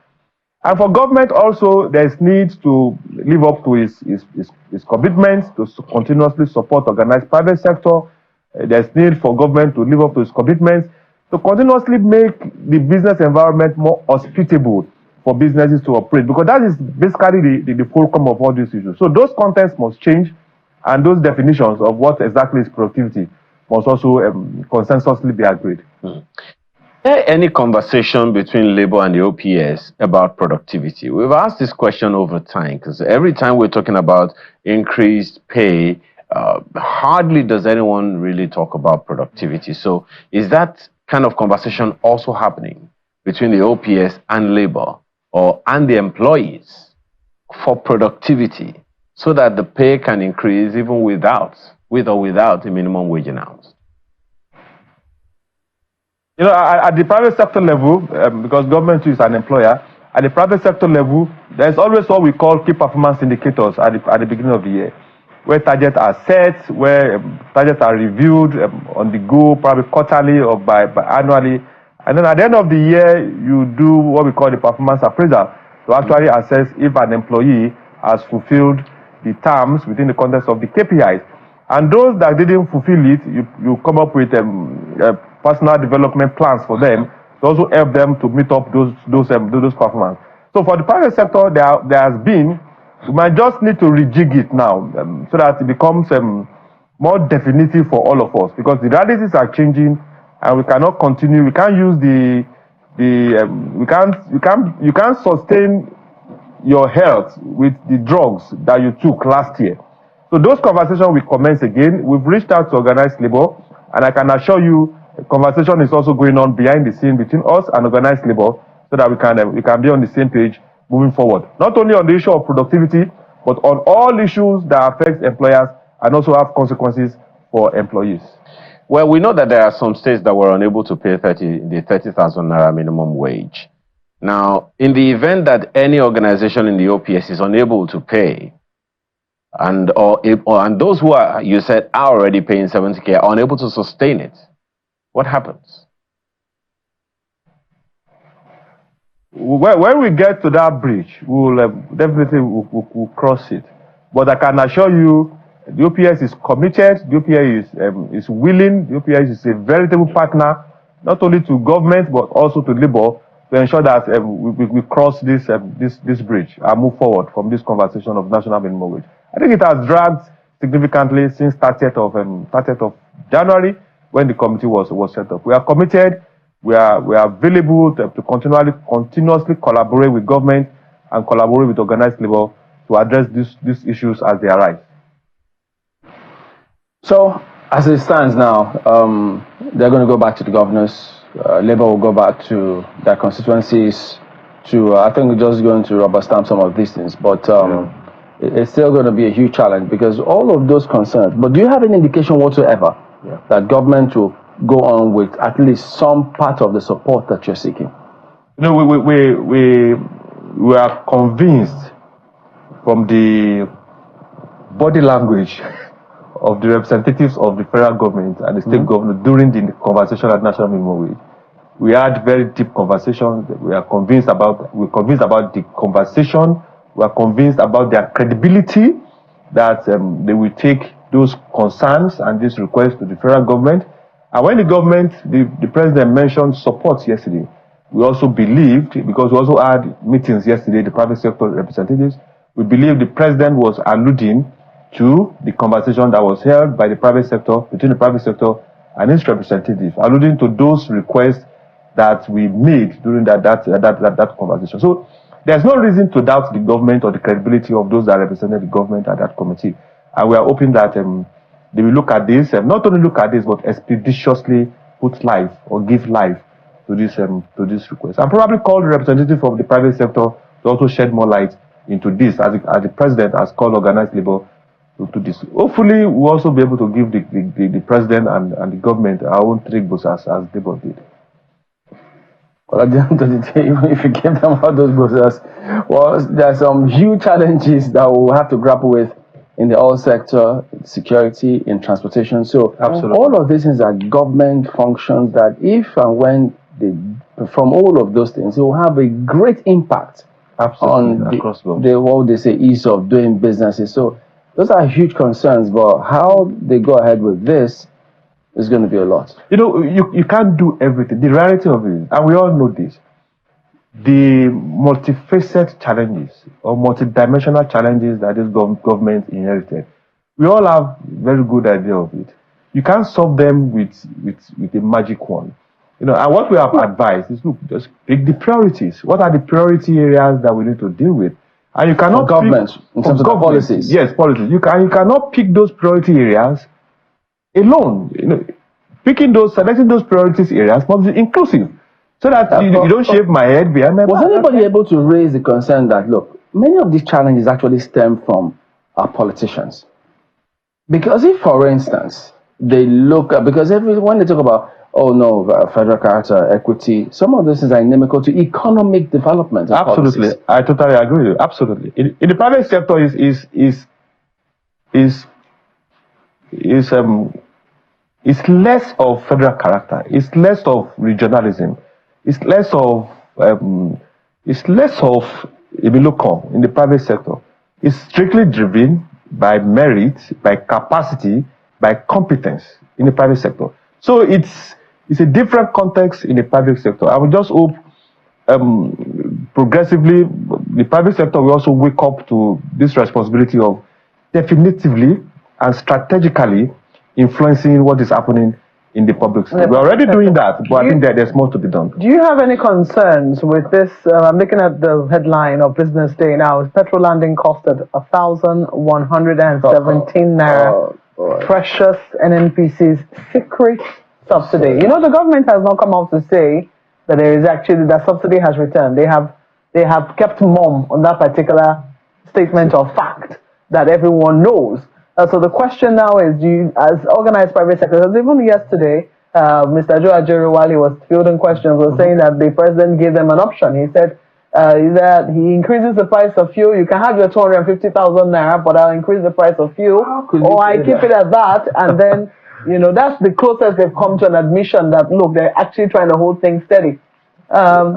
And for government also, there's need to live up to its commitments to continuously support organized private sector. There's need for government to live up to its commitments to continuously make the business environment more hospitable for businesses to operate, because that is basically the fulcrum of all these issues. So those contents must change, and those definitions of what exactly is productivity must also consensusly be agreed. Is there any conversation between Labour and the OPS about productivity? We've asked this question over time, because every time we're talking about increased pay, hardly does anyone really talk about productivity. So is that kind of conversation also happening between the OPS and Labour and the employees for productivity, so that the pay can increase even with or without a minimum wage announced? At the private sector level, because government is an employer, at the private sector level, there's always what we call key performance indicators at the beginning of the year, where targets are set, where targets are reviewed on the go, probably quarterly or by annually. And then at the end of the year, you do what we call the performance appraisal to actually assess if an employee has fulfilled the terms within the context of the KPIs. And those that didn't fulfill it, you come up with personal development plans for them to also help them to meet up those performance. So for the private sector, there has been, we might just need to rejig it now so that it becomes more definitive for all of us, because the realities are changing, and we cannot continue. We can't use you can't sustain your health with the drugs that you took last year. So those conversations will commence again. We've reached out to organized labor, and I can assure you, a conversation is also going on behind the scene between us and organized labor, so that we can be on the same page moving forward. Not only on the issue of productivity, but on all issues that affect employers and also have consequences for employees. Well, we know that there are some states that were unable to pay the 30,000 naira minimum wage. Now, in the event that any organization in the OPS is unable to pay, and those who are, you said, are already paying 70K, are unable to sustain it, what happens? When we get to that bridge, we'll definitely we'll cross it. But I can assure you, the OPS is committed, the OPS is willing, the OPS is a veritable partner, not only to government, but also to labor, to ensure that we cross this bridge and move forward from this conversation of national minimum wage. I think it has dragged significantly since 30th of January, when the committee was set up. We are committed. We are available to continuously collaborate with government and collaborate with organized labor to address these issues as they arise. So, as it stands now, they're going to go back to the governors. Labor will go back to their constituencies. I think we're just going to rubber stamp some of these things, but it's still going to be a huge challenge, because all of those concerns. But do you have any indication whatsoever that government will go on with at least some part of the support that you're seeking? You know, we are convinced from the body language of the representatives of the federal government and the state government during the conversation at national minimum wage. We had very deep conversations. We're convinced about the conversation. We are convinced about their credibility, that they will take those concerns and these requests to the federal government. And when the president mentioned support yesterday, we also believed, because we also had meetings yesterday, the private sector representatives, we believe the president was alluding to the conversation that was held by the private sector, between the private sector and its representatives, alluding to those requests that we made during that conversation. So there's no reason to doubt the government or the credibility of those that represented the government at that committee. And we are hoping that they will look at this, not only look at this, but expeditiously put life or give life to this request. And probably call the representative of the private sector to also shed more light into this, as the president has called organized labor to this. Hopefully, we'll also be able to give the president and the government our own three as Labour did. Well, at the end of the day, even if you give them all those bosses, well, there are some huge challenges that we'll have to grapple with in the oil sector, security, in transportation. So absolutely, all of these things are government functions that if and when they perform all of those things, it will have a great impact on what they say ease of doing businesses. So those are huge concerns, but how they go ahead with this is going to be a lot. You know, you can't do everything. The reality of it, and we all know this, the multifaceted challenges or multidimensional challenges that this government inherited, we all have very good idea of it. You can't solve them with a magic wand. You know, and what we have advised is, look, just pick the priorities. What are the priority areas that we need to deal with? And you cannot for government in terms of policies. Yes, policies. You cannot pick those priority areas alone. You know, selecting those priorities areas must be inclusive, so that you don't shave my head behind my back. Was anybody able to raise the concern that, look, many of these challenges actually stem from our politicians? Because if, for instance, they look at, because when they talk about, oh no, federal character, equity, some of this is inimical to economic development. Absolutely, policies. I totally agree with you. Absolutely, in the private sector is less of federal character. It's less of regionalism. It's less of local in the private sector. It's strictly driven by merit, by capacity, by competence in the private sector. So it's a different context in the private sector. I would just hope progressively the private sector will also wake up to this responsibility of definitively and strategically influencing what is happening in the public sphere. We're already doing that, but I think that there's more to be done. Do you have any concerns with this? I'm looking at the headline of Business Day now. Petrol landing costed 1,117 naira. Precious NNPC's secret subsidy. You know, the government has not come out to say that there is actually that subsidy has returned. They have kept mum on that particular statement of fact that everyone knows. So the question now is, do you, as organized private sector, because even yesterday, Mr. Joe Ajero, while he was fielding questions, was saying that the president gave them an option. He said that he increases the price of fuel. You can have your 250,000 naira, but I'll increase the price of fuel, or I keep it at that, and then, you know, that's the closest they've come to an admission that, look, they're actually trying to hold things steady. That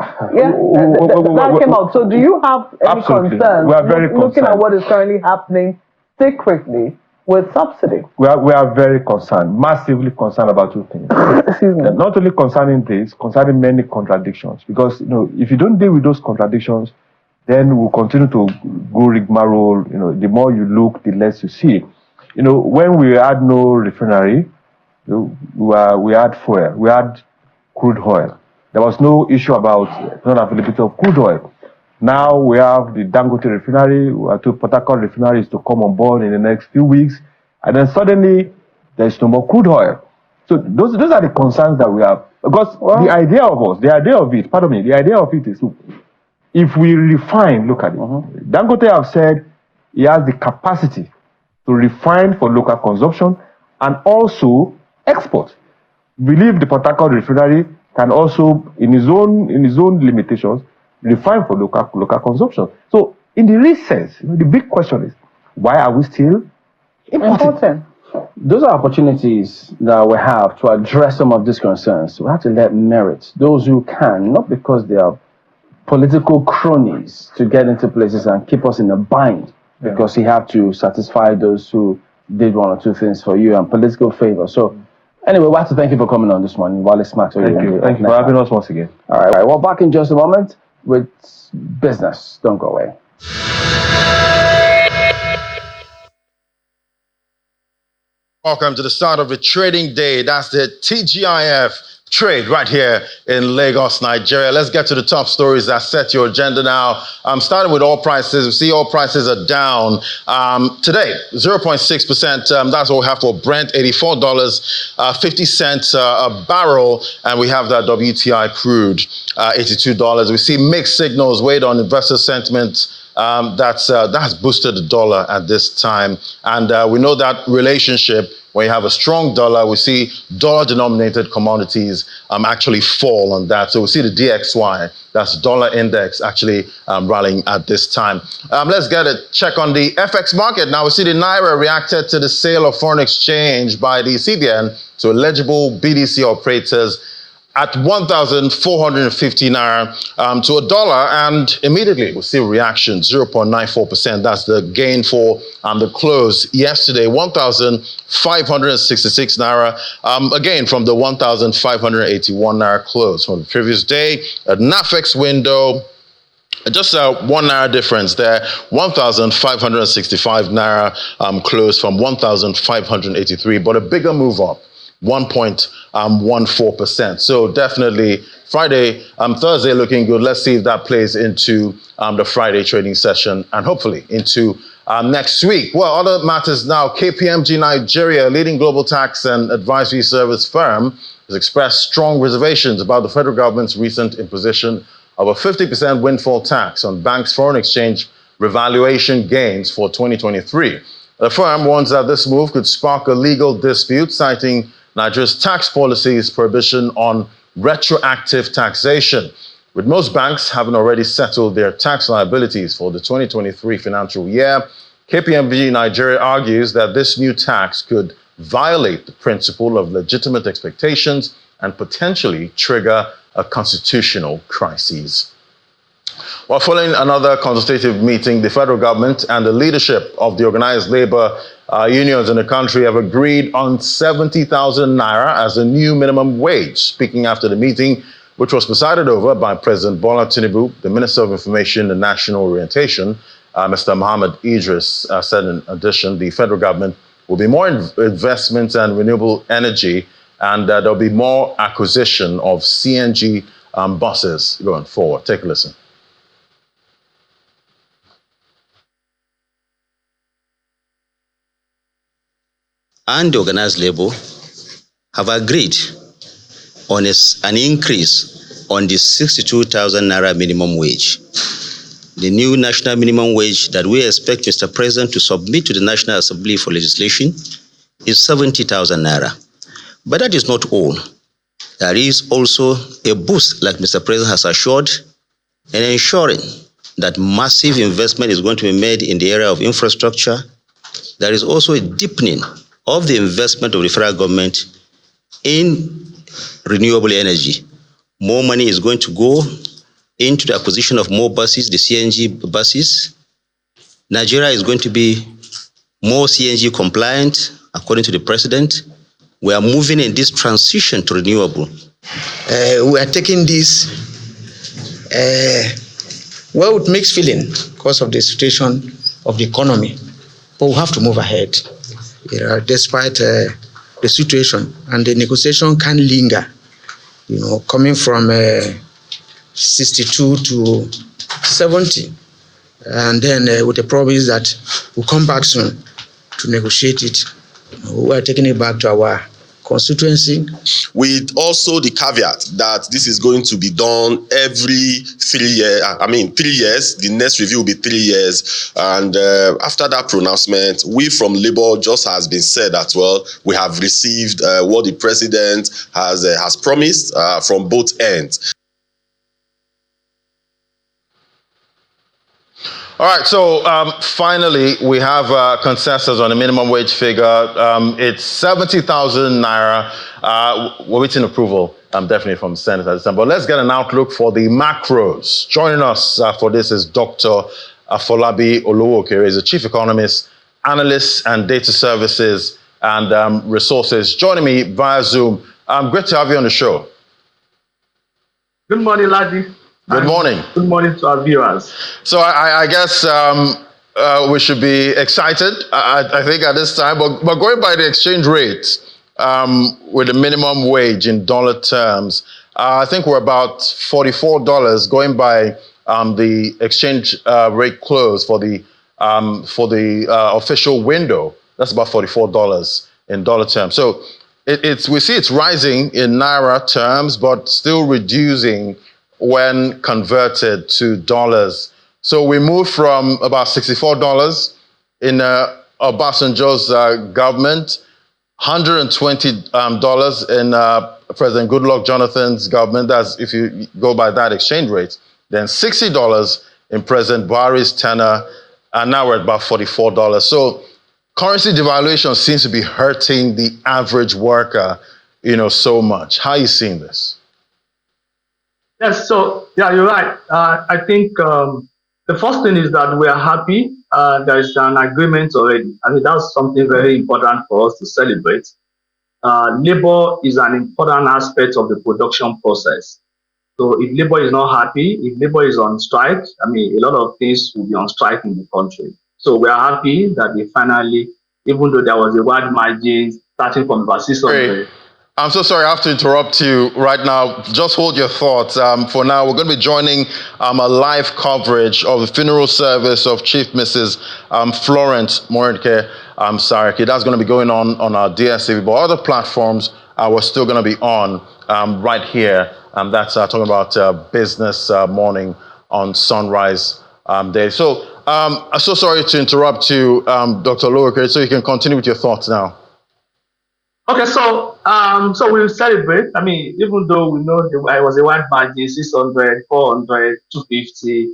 came out. So do you have any concerns we are very looking at what is currently happening secretly with subsidy? We are very concerned, massively concerned about two things. Excuse me. Not only concerning this, concerning many contradictions. Because, you know, if you don't deal with those contradictions, then we'll continue to go rigmarole. You know, the more you look, the less you see. You know, when we had no refinery, we had fuel, we had crude oil. There was no issue about non-availability of crude oil. Now we have the Dangote refinery, we have two Port Harcourt refineries to come on board in the next few weeks, and then suddenly there's no more crude oil. So those are the concerns that we have. Because the idea of it is, look, if we refine, look at it. Dangote have said he has the capacity to refine for local consumption and also export. Believe the Port Harcourt refinery can also, in his own limitations, refine for local consumption. So, in the real sense, the big question is, why are we still importing? Those are opportunities that we have to address some of these concerns. We have to let merit those who can, not because they are political cronies, to get into places and keep us in a bind, because you have to satisfy those who did one or two things for you and political favor. So, anyway, we have to thank you for coming on this morning. Wale Smart. Thank you for having us once again. All right. Well, back in just a moment with business. Don't go away. Welcome to the start of the trading day. That's the TGIF trade right here in Lagos, Nigeria. Let's get to the top stories that set your agenda now. Starting with oil prices. We see oil prices are down today, 0.6%. That's what we have for Brent, $84.50 a barrel. And we have that WTI crude, $82. We see mixed signals weighed on investor sentiment. That has boosted the dollar at this time. And we know that relationship, when you have a strong dollar, we see dollar-denominated commodities actually fall on that. So we see the DXY, that's dollar index, actually rallying at this time. Let's get a check on the FX market. Now we see the Naira reacted to the sale of foreign exchange by the CBN to eligible BDC operators at 1,450 naira to a dollar, and immediately we see a reaction, 0.94%. That's the gain for the close yesterday, 1,566 naira, again from the 1,581 naira close from the previous day. A NAFEX window, just a 1 naira difference there, 1,565 naira close from 1,583, but a bigger move up, 1.14%. So definitely Friday, Thursday looking good. Let's see if that plays into the Friday trading session and hopefully into next week. Well, other matters now. KPMG Nigeria, leading global tax and advisory service firm, has expressed strong reservations about the federal government's recent imposition of a 50% windfall tax on banks' foreign exchange revaluation gains for 2023. The firm warns that this move could spark a legal dispute, citing Nigeria's tax policy's prohibition on retroactive taxation, with most banks having already settled their tax liabilities for the 2023 financial year. KPMG Nigeria argues that this new tax could violate the principle of legitimate expectations and potentially trigger a constitutional crisis. Well, following another consultative meeting, the federal government and the leadership of the organized labor unions in the country have agreed on 70,000 naira as a new minimum wage. Speaking after the meeting, which was presided over by President Bola Tinubu, the Minister of Information and National Orientation, Mr. Mohammed Idris, said in addition, the federal government will be more investment in renewable energy, and there'll be more acquisition of CNG buses going forward. Take a listen. And the organized labor have agreed on an increase on the 62,000 naira minimum wage. The new national minimum wage that we expect Mr. President to submit to the National Assembly for legislation is 70,000 naira. But that is not all. There is also a boost, like Mr. President has assured, in ensuring that massive investment is going to be made in the area of infrastructure. There is also a deepening of the investment of the federal government in renewable energy. More money is going to go into the acquisition of more buses, the CNG buses. Nigeria is going to be more CNG compliant, according to the president. We are moving in this transition to renewable. We are taking this with mixed feeling because of the situation of the economy, but we have to move ahead. Despite the situation, and the negotiation can linger, coming from 62 to 70, and then with the promise that we'll come back soon to negotiate it. We are taking it back to our constituency. With also the caveat that this is going to be done every 3 years. 3 years. The next review will be 3 years. And after that pronouncement, we from Labour, just has been said that, well, we have received what the president has promised from both ends. All right, so finally, we have consensus on the minimum wage figure. It's 70,000 naira. We're waiting approval, definitely from Senator. But let's get an outlook for the macros. Joining us for this is Dr. Afolabi Oluwokere. He's a chief economist, analyst, and data services and resources. Joining me via Zoom. Great to have you on the show. Good morning, Ladi. Good morning. Good morning to our viewers. So I guess we should be excited, I think, at this time. But going by the exchange rate with the minimum wage in dollar terms, I think we're about $44 going by the exchange rate close for the official window. That's about $44 in dollar terms. So we see it's rising in naira terms, but still reducing when converted to dollars. So we moved from about $64 in Obasanjo's government, $120 in President Goodluck Jonathan's government. That's if you go by that exchange rate. Then $60 in President Buhari's tenure, and now we're at about $44. So currency devaluation seems to be hurting the average worker, so much. How are you seeing this? Yes, so yeah, you're right. I think the first thing is that we are happy. There is an agreement already. I think that's something very important for us to celebrate. Labor is an important aspect of the production process. So if labor is not happy, if labor is on strike, a lot of things will be on strike in the country. So we are happy that we finally, even though there was a wide margin starting from about 600. I'm so sorry, I have to interrupt you right now. Just hold your thoughts. For now, we're going to be joining a live coverage of the funeral service of Chief Mrs. Florence Morenike Saraki. That's going to be going on our DSTV, but other platforms we're still going to be on right here. That's talking about business morning on Sunrise Day. So I'm so sorry to interrupt you, Dr. Oluwokere, so you can continue with your thoughts now. Okay, so we'll celebrate. Even though we know I was a wide margin, 600, 400, 250,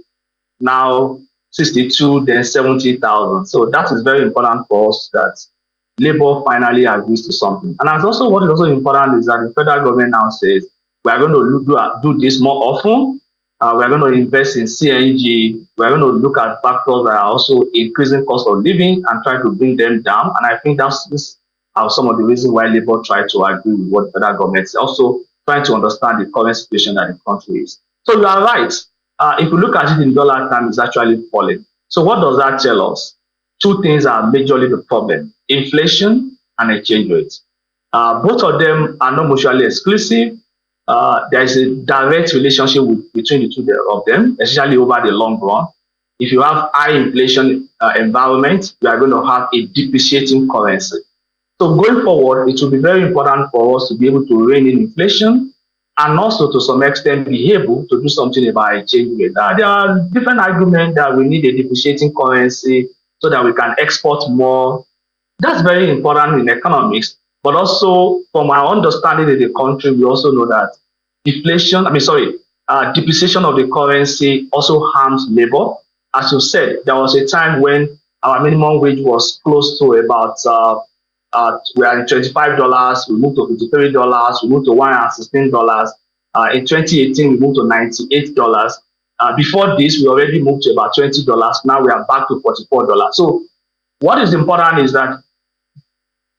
now 62, then 70,000. So that is very important for us that Labour finally agrees to something. And also what is also important is that the federal government now says we are going to do this more often. We are going to invest in CNG. We are going to look at factors that are also increasing cost of living and try to bring them down. And I think this are some of the reasons why Labour tried to agree with what the federal government is also trying to understand the current situation that the country is. So you are right. If you look at it in dollar terms, it's actually falling. So what does that tell us? two things are majorly the problem: inflation and exchange rates. Both of them are not mutually exclusive. There is a direct relationship between the two of them, especially over the long run. If you have high inflation environment, you are going to have a depreciating currency. So going forward, it will be very important for us to be able to rein in inflation and also to some extent be able to do something about exchange rate. There are different arguments that we need a depreciating currency so that we can export more. That's very important in economics. But also, from our understanding in the country, we also know that depreciation of the currency also harms labor. As you said, there was a time when our minimum wage was close to about we are in $25, we moved to $53, we moved to $116. In 2018, we moved to $98. Before this, we already moved to about $20. Now we are back to $44. So what is important is that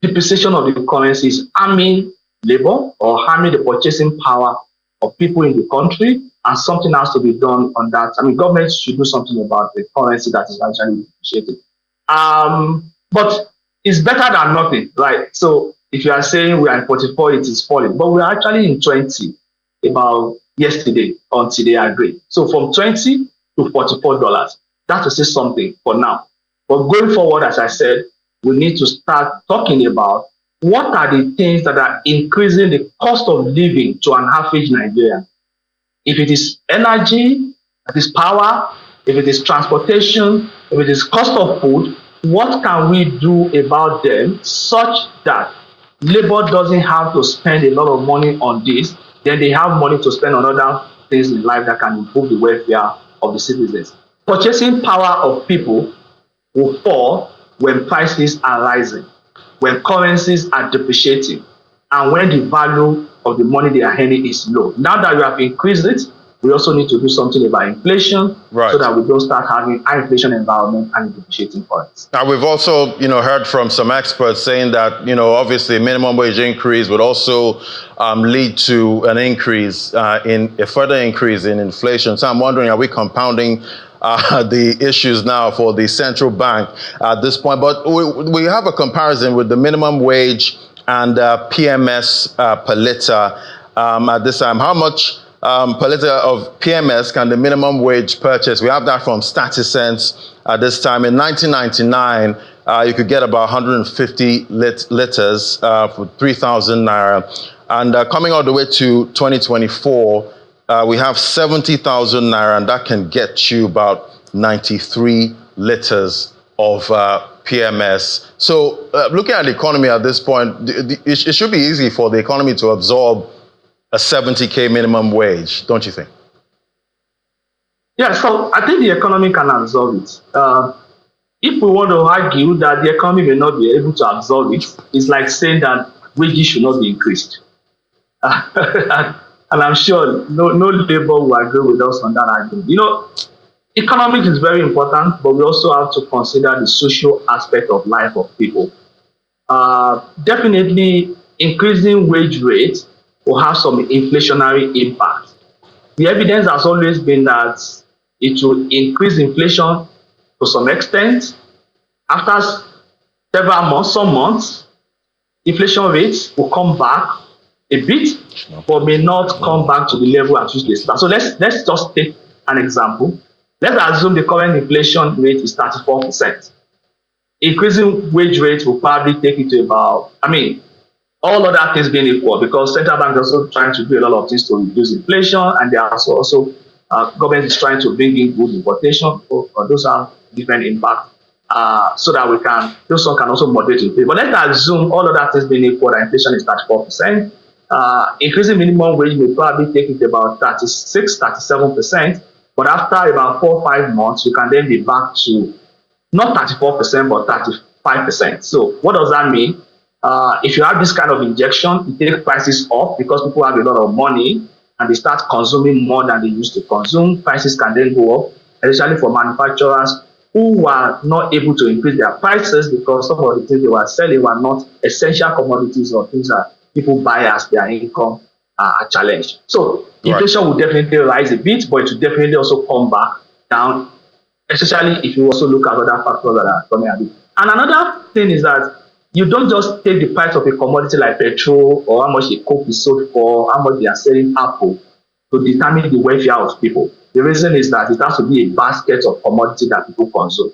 depreciation of the currency is harming labor or harming the purchasing power of people in the country, and something has to be done on that. I mean, government should do something about the currency that is actually depreciated. But it's better than nothing, right? So if you are saying we are in 44, it is falling, but we are actually in 20 about yesterday until they agree. So from 20 to $44, that will say something for now. But going forward, as I said, we need to start talking about what are the things that are increasing the cost of living to an average Nigerian. If it is energy, if it is power, if it is transportation, if it is cost of food, what can we do about them such that labor doesn't have to spend a lot of money on this, then they have money to spend on other things in life that can improve the welfare of the citizens. Purchasing power of people will fall when prices are rising, when currencies are depreciating, and when the value of the money they are earning is low. Now that we have increased it, we also need to do something about inflation, so that we don't start having high inflation environment and depreciating currency. Now, we've also, heard from some experts saying that, obviously minimum wage increase would also lead to an increase in a further increase in inflation. So I'm wondering, are we compounding the issues now for the central bank at this point? But we have a comparison with the minimum wage and PMS per liter at this time. How much per liter of PMS can the minimum wage purchase? We have that from StatiSense at this time. In 1999, you could get about 150 liters for 3,000 naira. And coming all the way to 2024, we have 70,000 naira, and that can get you about 93 liters of PMS. So looking at the economy at this point, it should be easy for the economy to absorb a 70K minimum wage, don't you think? Yeah, so I think the economy can absorb it. If we want to argue that the economy may not be able to absorb it, it's like saying that wages should not be increased. And I'm sure no labor will agree with us on that argument. Economics is very important, but we also have to consider the social aspect of life of people. Definitely, increasing wage rates will have some inflationary impact. The evidence has always been that it will increase inflation to some extent. After several months, some months, inflation rates will come back a bit, but may not come back to the level at which they start. So let's just take an example. Let's assume the current inflation rate is 34%. Increasing wage rates will probably take it to about, all other things being equal, because central bank is also trying to do a lot of things to reduce inflation, and they are also government is trying to bring in good importation, or those are different impacts, so that those one can also moderate inflation. But let's assume all other things being equal, that inflation is 34%. Increasing minimum wage may probably take it to about 36, 37%, but after about 4 or 5 months, you can then be back to not 34%, but 35%. So what does that mean? If you have this kind of injection, it takes prices up because people have a lot of money and they start consuming more than they used to consume. Prices can then go up, especially for manufacturers who were not able to increase their prices because some of the things they were selling were not essential commodities or things that people buy as their income are challenged. So inflation will definitely rise a bit, but it will definitely also come back down especially if you also look at other factors that are coming at it. And another thing is that you don't just take the price of a commodity like petrol or how much a coke is sold for, how much they are selling Apple to determine the welfare of people. The reason is that it has to be a basket of commodity that people consume.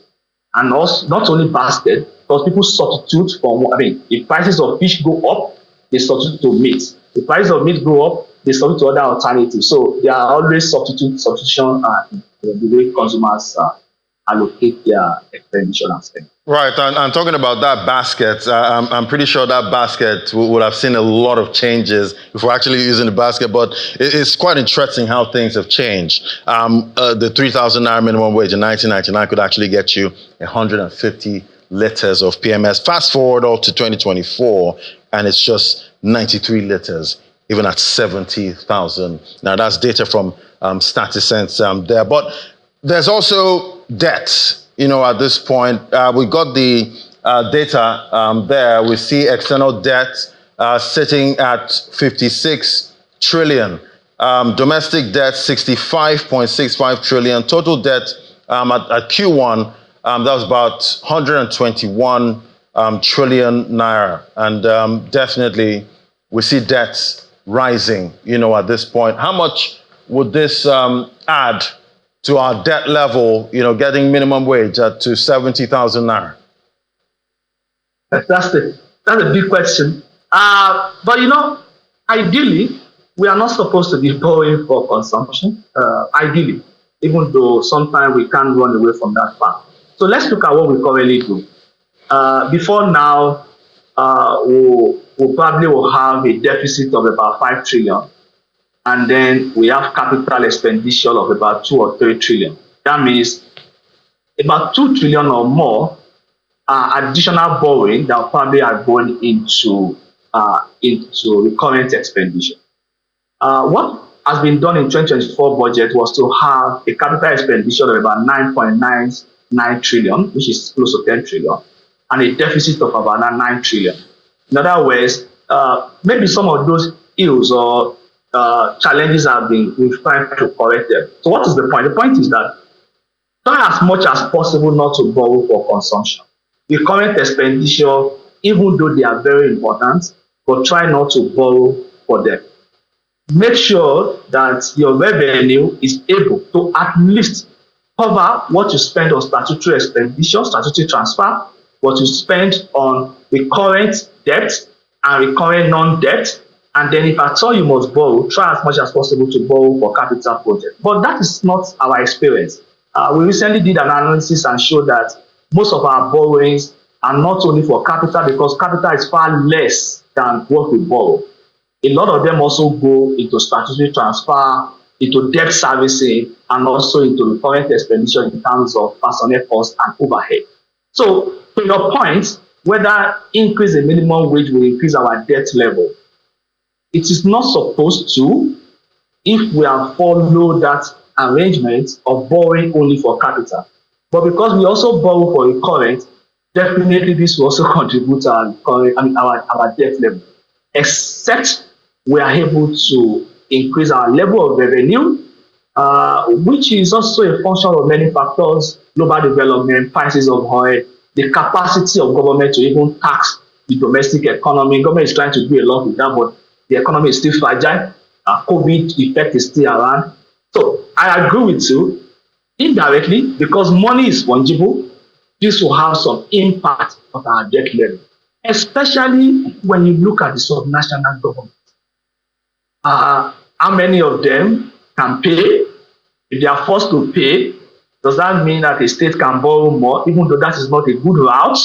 And also, not only basket, because people substitute for, if prices of fish go up, they substitute to meat. The price of meat go up, they substitute to other alternatives. So there are always substitution the way consumers allocate their expenditure and spend. Right, and talking about that basket, I'm pretty sure that basket would have seen a lot of changes if we're actually using the basket, but it's quite interesting how things have changed. The 3,000 naira minimum wage in 1999 could actually get you 150 liters of PMS. Fast forward all to 2024, and it's just 93 liters, even at 70,000. Now, that's data from StatiSense there, but there's also debt. At this point, we got the data there. We see external debt sitting at 56 trillion. Domestic debt, 65.65 trillion. Total debt at Q1, that was about 121 trillion naira. And definitely, we see debts rising, at this point. How much would this add to our debt level, getting minimum wage to 70,000 naira? That's a big question. But ideally, we are not supposed to be borrowing for consumption. Ideally, even though sometimes we can't run away from that fact. So let's look at what we currently do. Before now, we probably will have a deficit of about 5 trillion. And then we have capital expenditure of about 2 or 3 trillion. That means about 2 trillion or more additional borrowing that probably are going into recurrent expenditure. What has been done in 2024 budget was to have a capital expenditure of about 9.99 trillion, which is close to 10 trillion, and a deficit of about 9 trillion. In other words, maybe some of those ills or challenges have been, we've tried to correct them. So what is the point? The point is that try as much as possible not to borrow for consumption. The current expenditure, even though they are very important, but try not to borrow for them. Make sure that your revenue is able to at least cover what you spend on statutory expenditure, statutory transfer, what you spend on recurrent debt and recurrent non-debt. And then if at all you must borrow, try as much as possible to borrow for capital projects. But that is not our experience. We recently did an analysis and showed that most of our borrowings are not only for capital, because capital is far less than what we borrow. A lot of them also go into statutory transfer, into debt servicing, and also into recurrent expenditure in terms of personnel costs and overhead. So to your point, whether increase in minimum wage will increase our debt level, it is not supposed to if we have followed that arrangement of borrowing only for capital. But because we also borrow for recurrent, definitely this will also contribute to our debt level, except we are able to increase our level of revenue, which is also a function of many factors: global development, prices of oil, the capacity of government to even tax the domestic economy. Government is trying to do a lot with that, but the economy is still fragile. COVID effect is still around. So I agree with you. Indirectly, because money is fungible, this will have some impact on our debt level, especially when you look at the subnational government. How many of them can pay? If they are forced to pay, does that mean that a state can borrow more, even though that is not a good route,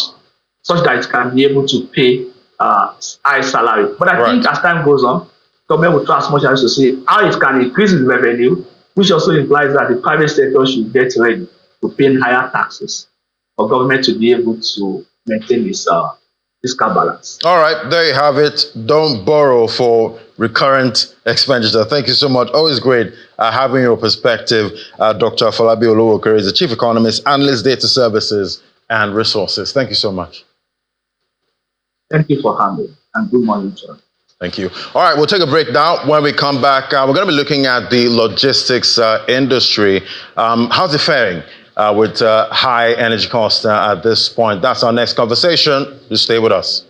such that it can be able to pay high salary? But I think as time goes on, government will try as much as to see how it can increase its revenue, which also implies that the private sector should get ready to pay higher taxes for government to be able to maintain its fiscal balance. All right, there you have it. Don't borrow for recurrent expenditure. Thank you so much. Always great having your perspective. Dr. Afolabi Oluwokere is the Chief Economist, Analyst, Data Services and Resources. Thank you so much. Thank you for having me, and good morning, John. Thank you. All right, we'll take a break now. When we come back, we're going to be looking at the logistics industry. How's it faring? with high energy costs at this point. That's our next conversation. Just stay with us.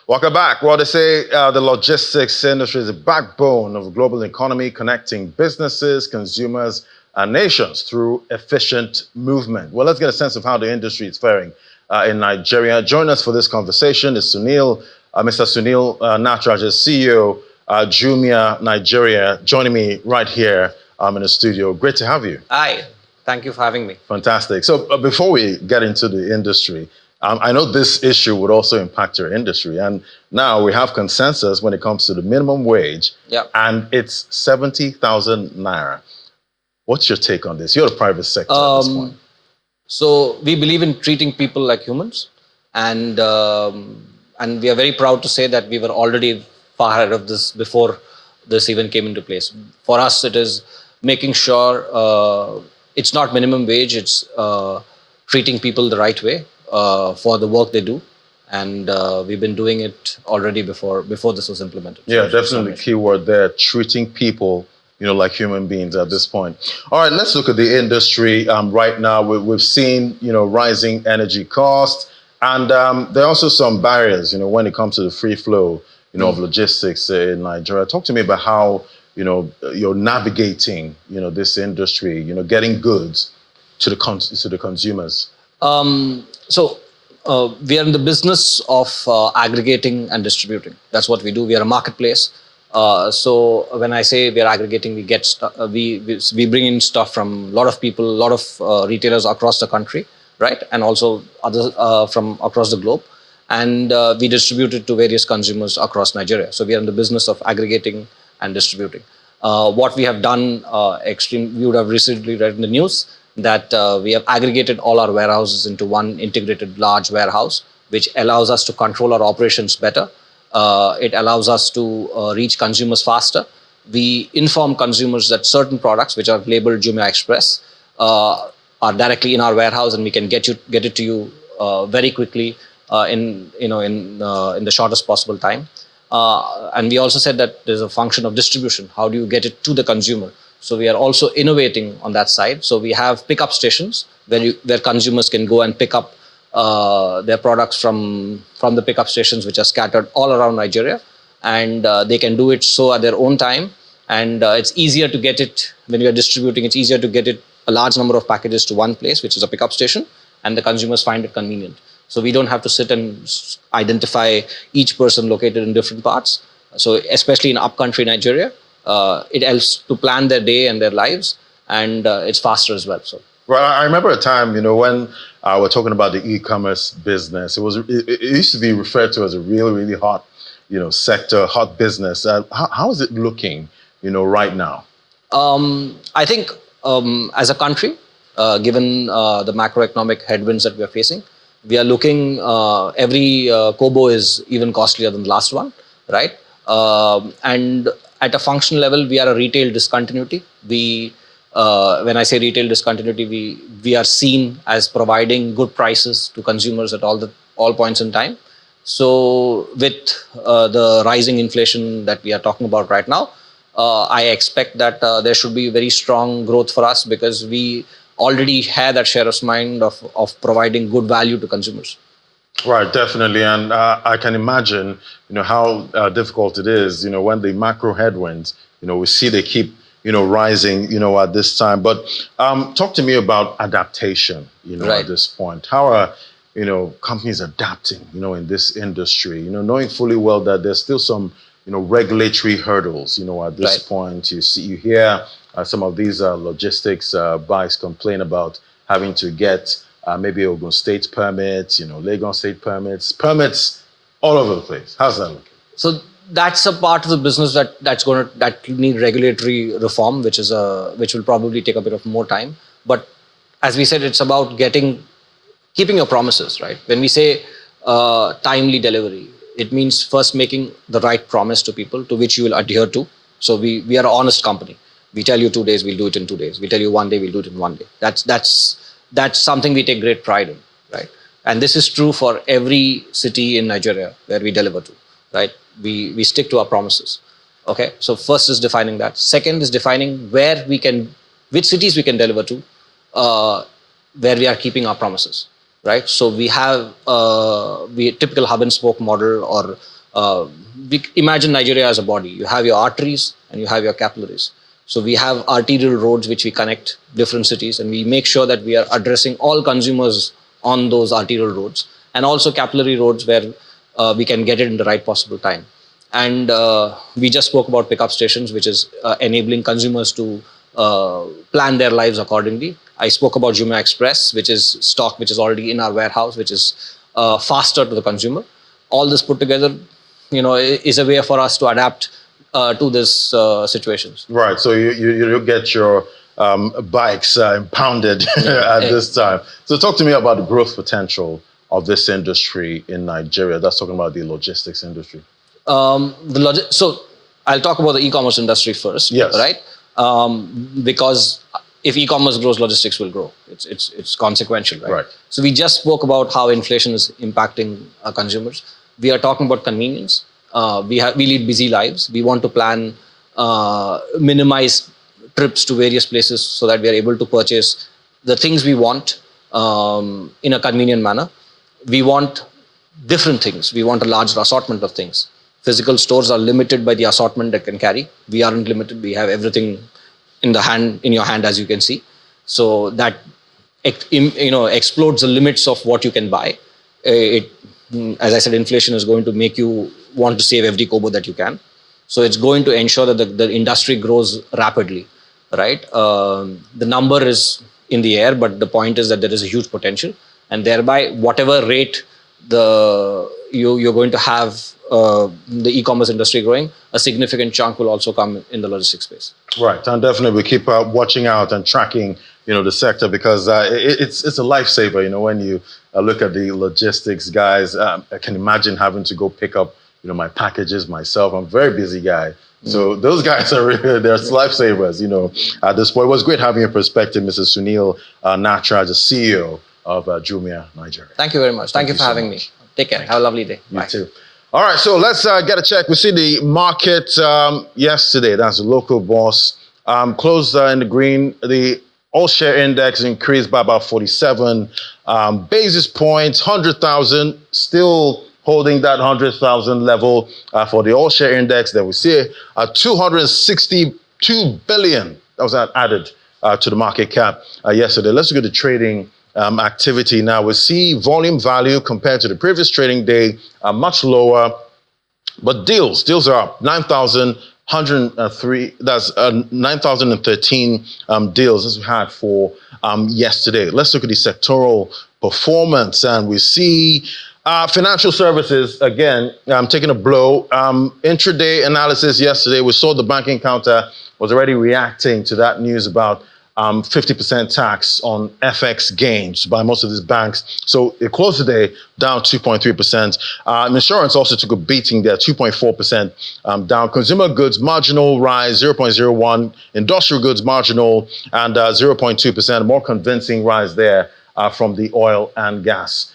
Welcome back. Well, they say the logistics industry is the backbone of the global economy, connecting businesses, consumers, and nations through efficient movement. Well, let's get a sense of how the industry is faring in Nigeria. Joining us for this conversation is Mr. Sunil Natraj, CEO, Jumia Nigeria, joining me right here in the studio. Great to have you. Hi, thank you for having me. Fantastic. So before we get into the industry, I know this issue would also impact your industry, and now we have consensus when it comes to the minimum wage, and it's 70,000 naira. What's your take on this? You're the private sector at this point. So we believe in treating people like humans, and we are very proud to say that we were already far ahead of this before this even came into place. For us, it is making sure it's not minimum wage; it's treating people the right way. For the work they do, and we've been doing it already before this was implemented. Yeah, so definitely key word there, treating people, like human beings at this point. All right, let's look at the industry right now. We've seen, rising energy costs, and there are also some barriers, when it comes to the free flow, of logistics in Nigeria. Talk to me about how, you're navigating, this industry, getting goods to the consumers. So we are in the business of aggregating and distributing. That's what we do. We are a marketplace. So when I say we are aggregating, we get we bring in stuff from a lot of people, a lot of retailers across the country, right, and also others from across the globe, and we distribute it to various consumers across Nigeria. So we are in the business of aggregating and distributing. What we have done, you would have recently read in the news that we have aggregated all our warehouses into one integrated large warehouse, which allows us to control our operations better. It allows us to reach consumers faster. We inform consumers that certain products which are labeled Jumia Express are directly in our warehouse, and we can get it to you very quickly in the shortest possible time. And we also said that there's a function of distribution. How do you get it to the consumer? So we are also innovating on that side. So we have pickup stations where consumers can go and pick up their products from the pickup stations, which are scattered all around Nigeria, and they can do it so at their own time. And it's easier to get it when you are distributing. It's easier to get it a large number of packages to one place, which is a pickup station, and the consumers find it convenient. So we don't have to sit and identify each person located in different parts. So especially in upcountry Nigeria, it helps to plan their day and their lives, and it's faster as well. So, well, I remember a time, when we're talking about the e-commerce business. It used to be referred to as a really, really hot, sector, hot business. How is it looking, right now? I think as a country, given the macroeconomic headwinds that we are facing, we are looking. Every kobo is even costlier than the last one, right? And at a functional level, we are a retail discontinuity. When I say retail discontinuity, we are seen as providing good prices to consumers at all points in time. So with the rising inflation that we are talking about right now, I expect that there should be very strong growth for us, because we already have that share of mind of providing good value to consumers. Right, definitely, and I can imagine, how difficult it is, when the macro headwinds, we see they keep, rising, at this time. But talk to me about adaptation, Right. at this point. How are, companies adapting, in this industry, knowing fully well that there's still some, regulatory hurdles, at this Right. point. You hear some of these logistics bikes complain about having to get maybe Ogun State permits, Lagos State permits all over the place. How's that looking? So that's a part of the business that need regulatory reform, which will probably take a bit of more time. But as we said, it's about keeping your promises, right? When we say timely delivery, it means first making the right promise to people to which you will adhere to. So we are an honest company. We tell you 2 days, we'll do it in 2 days. We tell you 1 day, we'll do it in 1 day. That's something we take great pride in, right? And this is true for every city in Nigeria where we deliver to, right? We stick to our promises. Okay, so first is defining that. Second is defining which cities we can deliver to, where we are keeping our promises, right? So we have a typical hub and spoke model, or imagine Nigeria as a body. You have your arteries and you have your capillaries. So we have arterial roads which we connect different cities, and we make sure that we are addressing all consumers on those arterial roads, and also capillary roads where we can get it in the right possible time. And we just spoke about pickup stations, which is enabling consumers to plan their lives accordingly. I spoke about Jumia Express, which is stock which is already in our warehouse, which is faster to the consumer. All this put together, is a way for us to adapt to this situations. Right. So you get your bikes impounded at this time. So talk to me about the growth potential of this industry in Nigeria. That's talking about the logistics industry. So I'll talk about the e-commerce industry first. Yes. Right. Because if e-commerce grows, logistics will grow. It's consequential, right? Right. So we just spoke about how inflation is impacting consumers. We are talking about convenience. We lead busy lives. We want to plan, minimize trips to various places so that we are able to purchase the things we want in a convenient manner. We want different things. We want a larger assortment of things. Physical stores are limited by the assortment they can carry. We aren't limited. We have everything in your hand, as you can see. So that explodes the limits of what you can buy. As I said, inflation is going to make you want to save every kobo that you can. So it's going to ensure that the industry grows rapidly, right? The number is in the air, but the point is that there is a huge potential, and thereby whatever rate you're going to have the e-commerce industry growing, a significant chunk will also come in the logistics space. Right, and definitely we keep watching out and tracking, the sector, because it's a lifesaver. When you look at the logistics guys, I can imagine having to go pick up, my packages myself. I'm a very busy guy. So those guys are really, they're lifesavers, at this point. It was great having your perspective, Mrs. Sunil Natra, the CEO of Jumia Nigeria. Thank you very much. Thank you for having me. Take care. Have a lovely day. You too. All right, so let's get a check. We see the market yesterday. That's the local boss. Closed in the green. The all-share index increased by about 47 basis points, 100,000, still holding that 100,000 level for the all-share index. Then we see 262 billion that was added to the market cap yesterday. Let's look at the trading activity now. We see volume value compared to the previous trading day much lower, but deals are up 9,103. That's 9,013 deals as we had for yesterday. Let's look at the sectoral performance, and we see financial services again taking a blow. Intraday analysis yesterday, we saw the banking counter was already reacting to that news about 50% tax on FX gains by most of these banks. So it closed today down 2.3%. Insurance also took a beating there, 2.4% down. Consumer goods marginal rise, 0.01. Industrial goods marginal and 0.2%. More convincing rise there from the oil and gas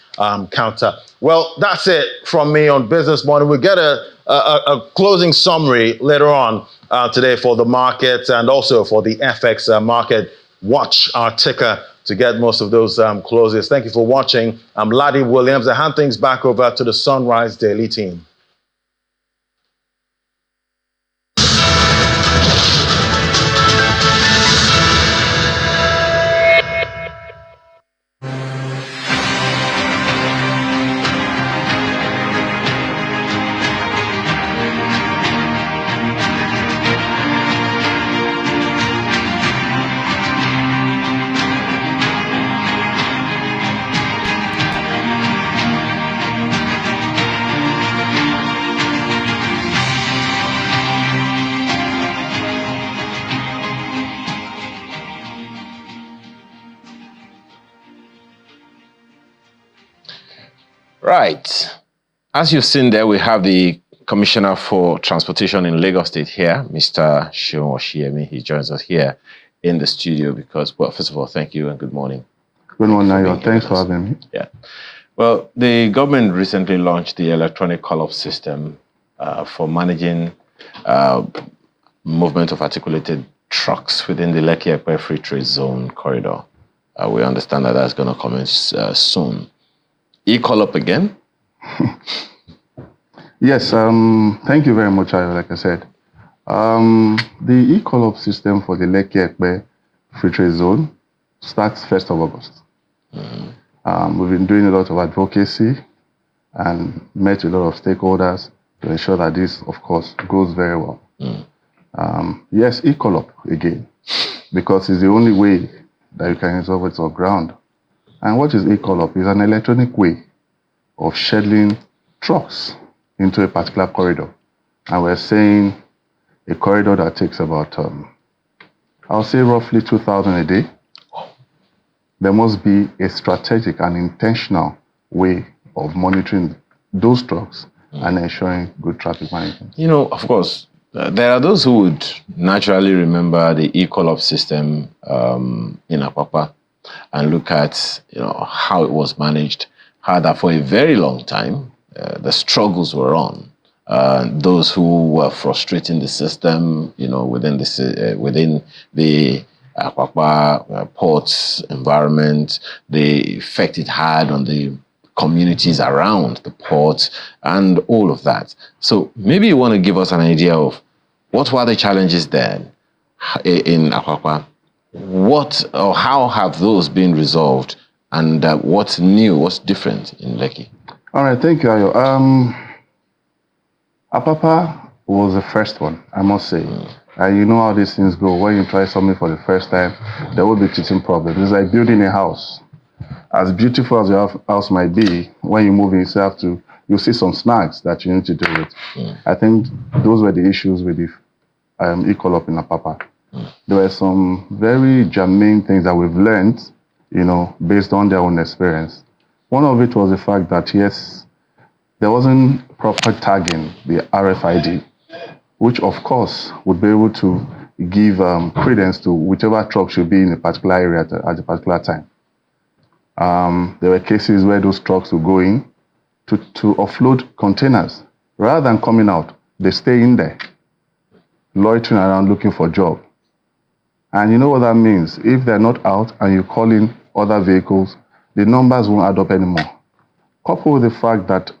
counter. Well, that's it from me on Business Morning. We'll get a closing summary later on today for the market and also for the FX market. Watch our ticker to get most of those clauses. Thank you for watching. I'm Ladi Williams. I hand things back over to the Sunrise Daily team. Right. As you've seen there, we have the Commissioner for Transportation in Lagos State here, Mr. Seun Oshiemi. He joins us here in the studio because, well, first of all, thank you and good morning. Good morning, Nayo. Thanks for having me. Yeah. Well, the government recently launched the electronic call-off system for managing movement of articulated trucks within the Lekki-Epe Free Trade Zone corridor. We understand that that's going to commence soon. E-call-up again? Yes, thank you very much, like I said. The e-call-up system for the Lekki-Epe Free Trade Zone starts 1st of August. We've been doing a lot of advocacy and met with a lot of stakeholders to ensure that this, of course, goes very well. Yes, e-call-up again, because it's the only way that you can resolve it on ground. And what is e-call-up? It's an electronic way of scheduling trucks into a particular corridor. And we're saying a corridor that takes about, I'll say roughly 2,000 a day. There must be a strategic and intentional way of monitoring those trucks and ensuring good traffic management. You know, of course, there are those who would naturally remember the e-call-up system in Apapa and look at, you know, how it was managed, how that for a very long time, the struggles were on. Those who were frustrating the system, you know, within the Apapa ports environment, the effect it had on the communities around the port and all of that. So maybe you want to give us an idea of what were the challenges then in Apapa? What or how have those been resolved, and what's new, what's different in Lekki? All right, thank you, Ayo. Apapa was the first one, I must say. And you know how these things go. When you try something for the first time, there will be teething problems. It's like building a house. As beautiful as your house might be, when you move in, you see some snags that you need to deal with. I think those were the issues with the e-call-up in Apapa. There were some very germane things that we've learned, you know, based on their own experience. One of it was the fact that, yes, there wasn't proper tagging the RFID, which, of course, would be able to give credence to whichever truck should be in a particular area at a particular time. There were cases where those trucks would go in to offload containers. Rather than coming out, they stay in there, loitering around looking for a job. And you know what that means? If they're not out and you call in other vehicles, the numbers won't add up anymore. Coupled with the fact that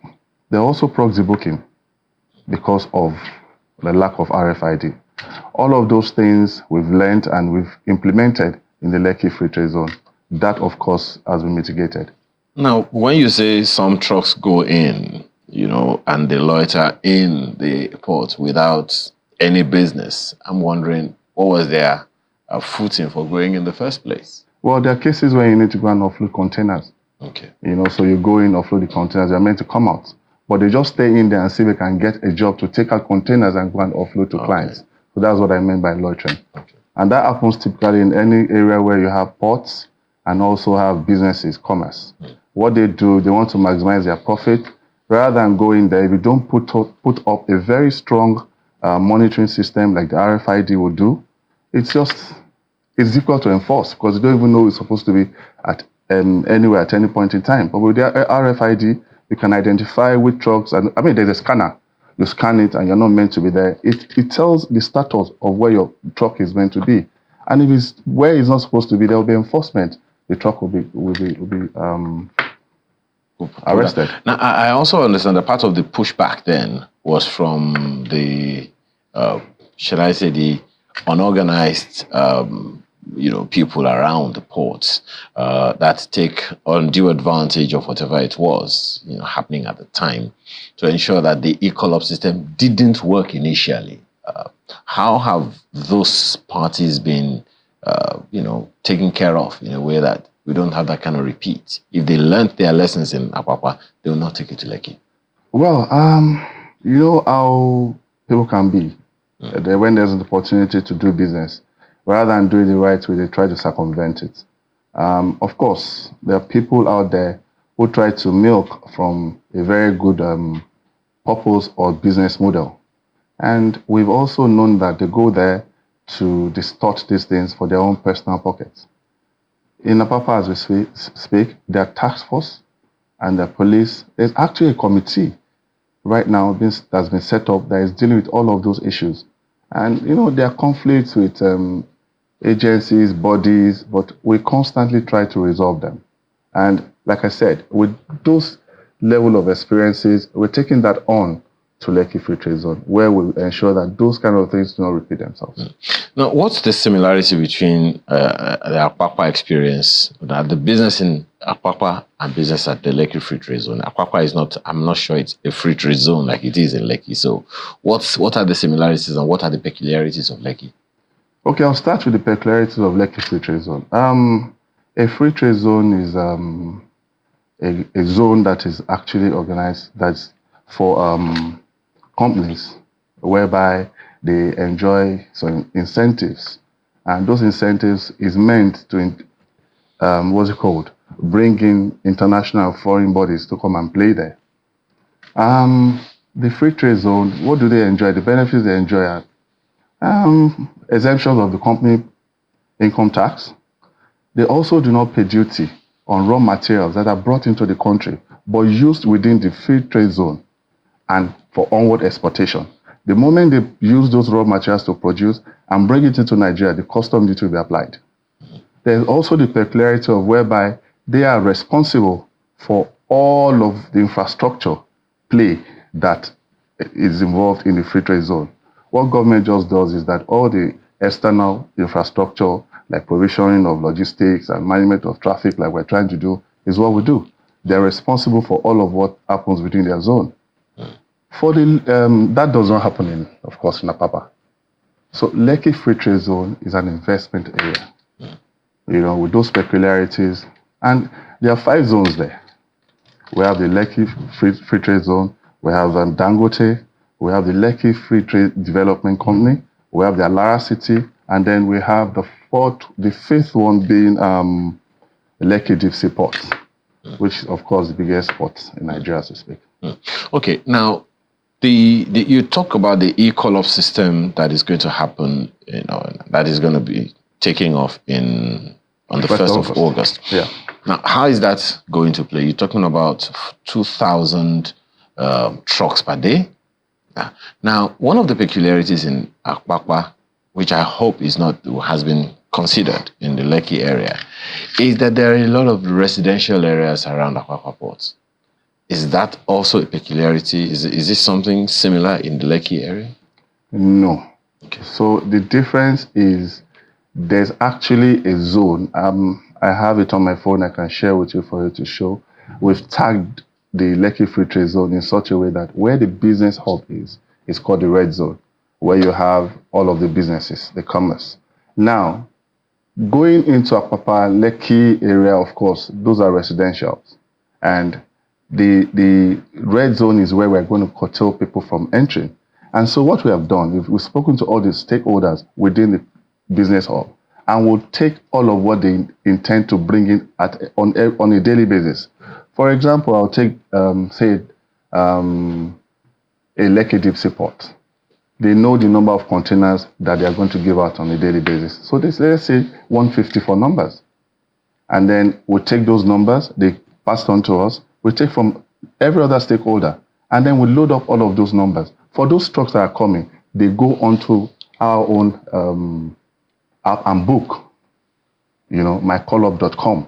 they're also proxy booking because of the lack of RFID. All of those things we've learned and we've implemented in the Lekki Free Trade Zone. That, of course, has been mitigated. Now, when you say some trucks go in, you know, and they loiter in the port without any business, I'm wondering, what was their footing for going in the first place? Well, there are cases where you need to go and offload containers. Okay. You know, so you go in, offload the containers, they're meant to come out. But they just stay in there and see if they can get a job to take out containers and go and offload to clients. So that's what I meant by loitering. Okay. And that happens typically in any area where you have ports and also have businesses, commerce. What they do, they want to maximize their profit. Rather than go in there, if you don't put up a very strong monitoring system like the RFID will do, it's difficult to enforce because you don't even know it's supposed to be at anywhere at any point in time. But with the RFID, you can identify which trucks, and I mean, there's a scanner. You scan it and you're not meant to be there. It tells the status of where your truck is meant to be. And if it's where it's not supposed to be, there will be enforcement the truck will be arrested. Now, I also understand that part of the pushback then was from the, should I say, the unorganized, people around the ports that take undue advantage of whatever it was, happening at the time, to ensure that the e-collab system didn't work initially. How have those parties been, taken care of in a way that we don't have that kind of repeat? If they learned their lessons in Apapa, they will not take it to Lekki. Well, you know how people can be. When there's an opportunity to do business, rather than doing the right way, they try to circumvent it. Of course, there are people out there who try to milk from a very good purpose or business model. And we've also known that they go there to distort these things for their own personal pockets. In Apapa, as we speak, their task force and the police, there's actually a committee right now that's been set up that is dealing with all of those issues. And, there are conflicts with agencies, bodies, but we constantly try to resolve them. And like I said, with those level of experiences, we're taking that on to Lekki Free Trade Zone, where we ensure that those kind of things do not repeat themselves. Now, what's the similarity between the Apapa experience, the business in Apapa and business at the Lekki Free Trade Zone? Apapa is not, I'm not sure it's a free trade zone like it is in Lekki. So what are the similarities and what are the peculiarities of Lekki? Okay, I'll start with the peculiarities of Lekki Free Trade Zone. A free trade zone is a zone that is actually organized, that's for companies, whereby they enjoy some incentives, and those incentives is meant to bring in international foreign bodies to come and play there. The free trade zone, what do they enjoy? The benefits they enjoy are exemptions of the company income tax. They also do not pay duty on raw materials that are brought into the country but used within the free trade zone and for onward exportation. The moment they use those raw materials to produce and bring it into Nigeria, the custom duty will be applied. There's also the peculiarity of whereby they are responsible for all of the infrastructure play that is involved in the free trade zone. What government just does is that all the external infrastructure, like provisioning of logistics and management of traffic, like we're trying to do, is what we do. They're responsible for all of what happens within their zone. For that does not happen, of course, in Apapa. So Lekki Free Trade Zone is an investment area, with those peculiarities. And there are 5 zones there. We have the Lekki Free Trade Zone, we have Dangote, we have the Lekki Free Trade Development Company, we have the Alara City, and then we have the 5th one being Lekki Deep Sea Port, which is, of course, the biggest port in Nigeria, so to speak. Okay, now, you talk about the e-collab system that is going to happen, that is going to be taking off on the 1st of August. Yeah. Now, how is that going to play? You're talking about 2,000 trucks per day. Now, one of the peculiarities in Apapa, which I hope has been considered in the Lekki area, is that there are a lot of residential areas around Apapa ports. Is that also a peculiarity? Is this something similar in the Lekki area? No. Okay. So the difference is there's actually a zone. I have it on my phone. I can share with you for you to show. We've tagged the Lekki Free Trade Zone in such a way that where the business hub is called the red zone, where you have all of the businesses, the commerce. Now, going into Apapa, Lekki area, of course, those are residentials. And the red zone is where we're going to curtail people from entering. And so what we have done, we've spoken to all the stakeholders within the business hub, and we'll take all of what they intend to bring in on a daily basis. For example, I'll take, a Lekki Deep Sea Port. They know the number of containers that they are going to give out on a daily basis. So let's say 154 numbers. And then we'll take those numbers, they pass on to us, we take from every other stakeholder, and then we load up all of those numbers. For those trucks that are coming, they go onto our own app and book, mycallup.com.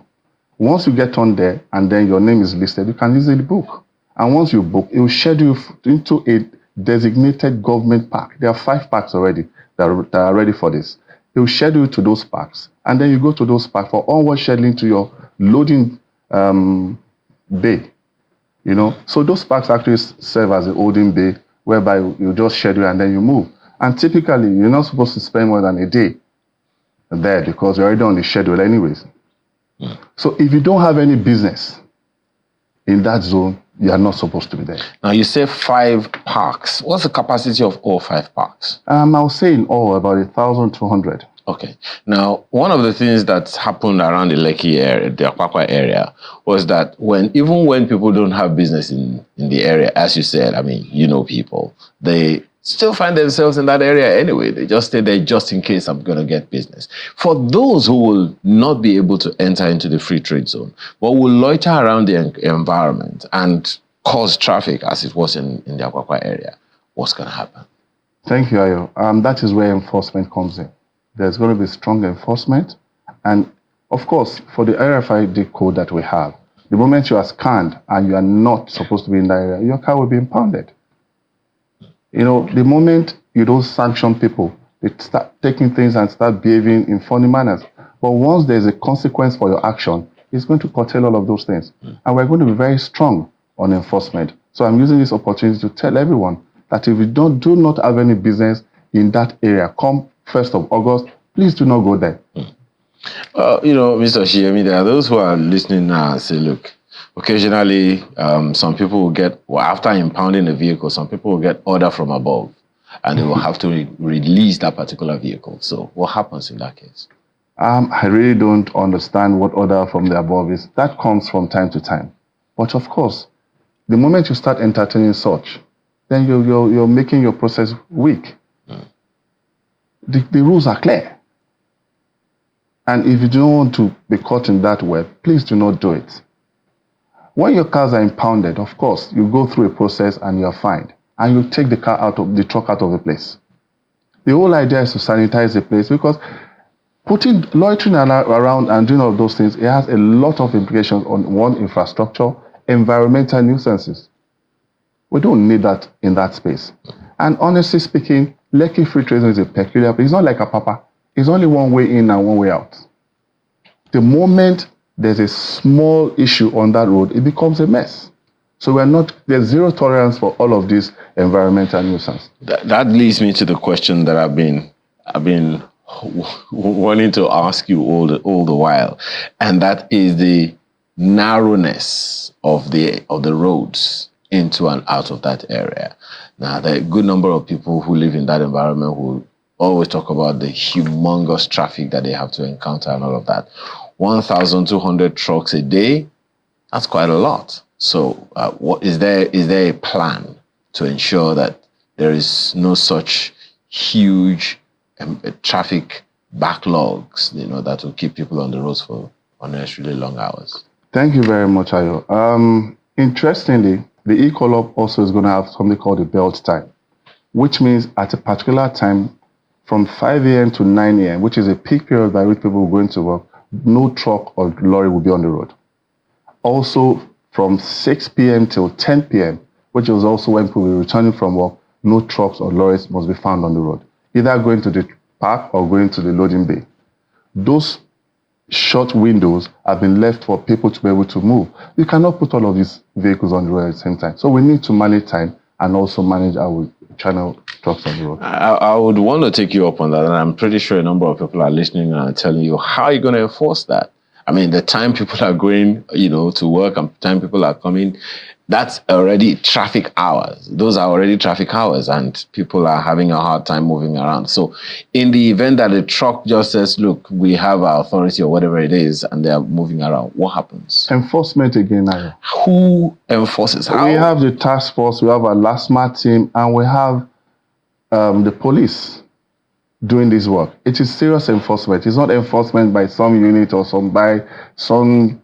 Once you get on there and then your name is listed, you can easily book. And once you book, it will schedule you into a designated government park. There are 5 parks already that are ready for this. It will schedule you to those parks. And then you go to those parks for onward scheduling to your loading bay. You know, so those parks actually serve as a holding bay whereby you just schedule and then you move. And typically, you're not supposed to spend more than a day there because you're already on the schedule anyways. So if you don't have any business in that zone, you are not supposed to be there. Now you say 5 parks. What's the capacity of all 5 parks? I'll say in all about 1,200. Okay. Now, one of the things that's happened around the Lekki area, the Apapa area, was that even when people don't have business in the area, as you said, I mean, you know people, they still find themselves in that area anyway. They just stay there just in case I'm going to get business. For those who will not be able to enter into the free trade zone, but will loiter around the environment and cause traffic as it was in the Apapa area, what's going to happen? Thank you, Ayo. That is where enforcement comes in. There's going to be strong enforcement. And of course, for the RFID code that we have, the moment you are scanned and you are not supposed to be in that area, your car will be impounded. You know, the moment you don't sanction people, they start taking things and start behaving in funny manners. But once there's a consequence for your action, it's going to curtail all of those things. And we're going to be very strong on enforcement. So I'm using this opportunity to tell everyone that if you do not have any business in that area, come 1st of August, please do not go there. You know, Mr. Shiemi, there are those who are listening now and say, look, occasionally some people will get, after impounding a vehicle, some people will get order from above and they will have to release that particular vehicle. So what happens in that case? I really don't understand what order from the above is. That comes from time to time. But of course, the moment you start entertaining such, then you're making your process weak. The rules are clear. And if you don't want to be caught in that web, please do not do it. When your cars are impounded, of course, you go through a process and you're fined. And you take the truck out of the place. The whole idea is to sanitize the place because loitering around and doing all those things, it has a lot of implications on one, infrastructure, environmental nuisances. We don't need that in that space. And honestly speaking, Lekki Free Trade Zone is a peculiar place. It's not like Apapa. It's only one way in and one way out. The moment there's a small issue on that road, it becomes a mess. So there's zero tolerance for all of this environmental nuisance. That leads me to the question that I've been wanting to ask you all the while, and that is the narrowness of the roads into and out of that area. Now, there are a good number of people who live in that environment who always talk about the humongous traffic that they have to encounter and all of that. 1,200 trucks a day, that's quite a lot. So what is there a plan to ensure that there is no such huge traffic backlogs, that will keep people on the roads for unnecessarily long hours? Thank you very much, Ayo. Interestingly, the e-collab also is going to have something called the belt time, which means at a particular time from 5 a.m. to 9 a.m., which is a peak period by which people will go into work, no truck or lorry will be on the road. Also, from 6 p.m. till 10 p.m., which is also when people will be returning from work, no trucks or lorries must be found on the road, either going to the park or going to the loading bay. Those short windows have been left for people to be able to move. You cannot put all of these vehicles on the road at the same time. So we need to manage time and also manage our channel trucks on the road. I would want to take you up on that, and I'm pretty sure a number of people are listening and telling you, how are you going to enforce that? I mean, the time people are going, to work and the time people are coming, that's already traffic hours. Those are already traffic hours, and people are having a hard time moving around. So in the event that the truck just says, look, we have our authority or whatever it is, and they are moving around, what happens? Enforcement again, Ayo. Who enforces? How? We have the task force, we have our LASMA team, and we have the police doing this work. It is serious enforcement. It's not enforcement by some unit or by some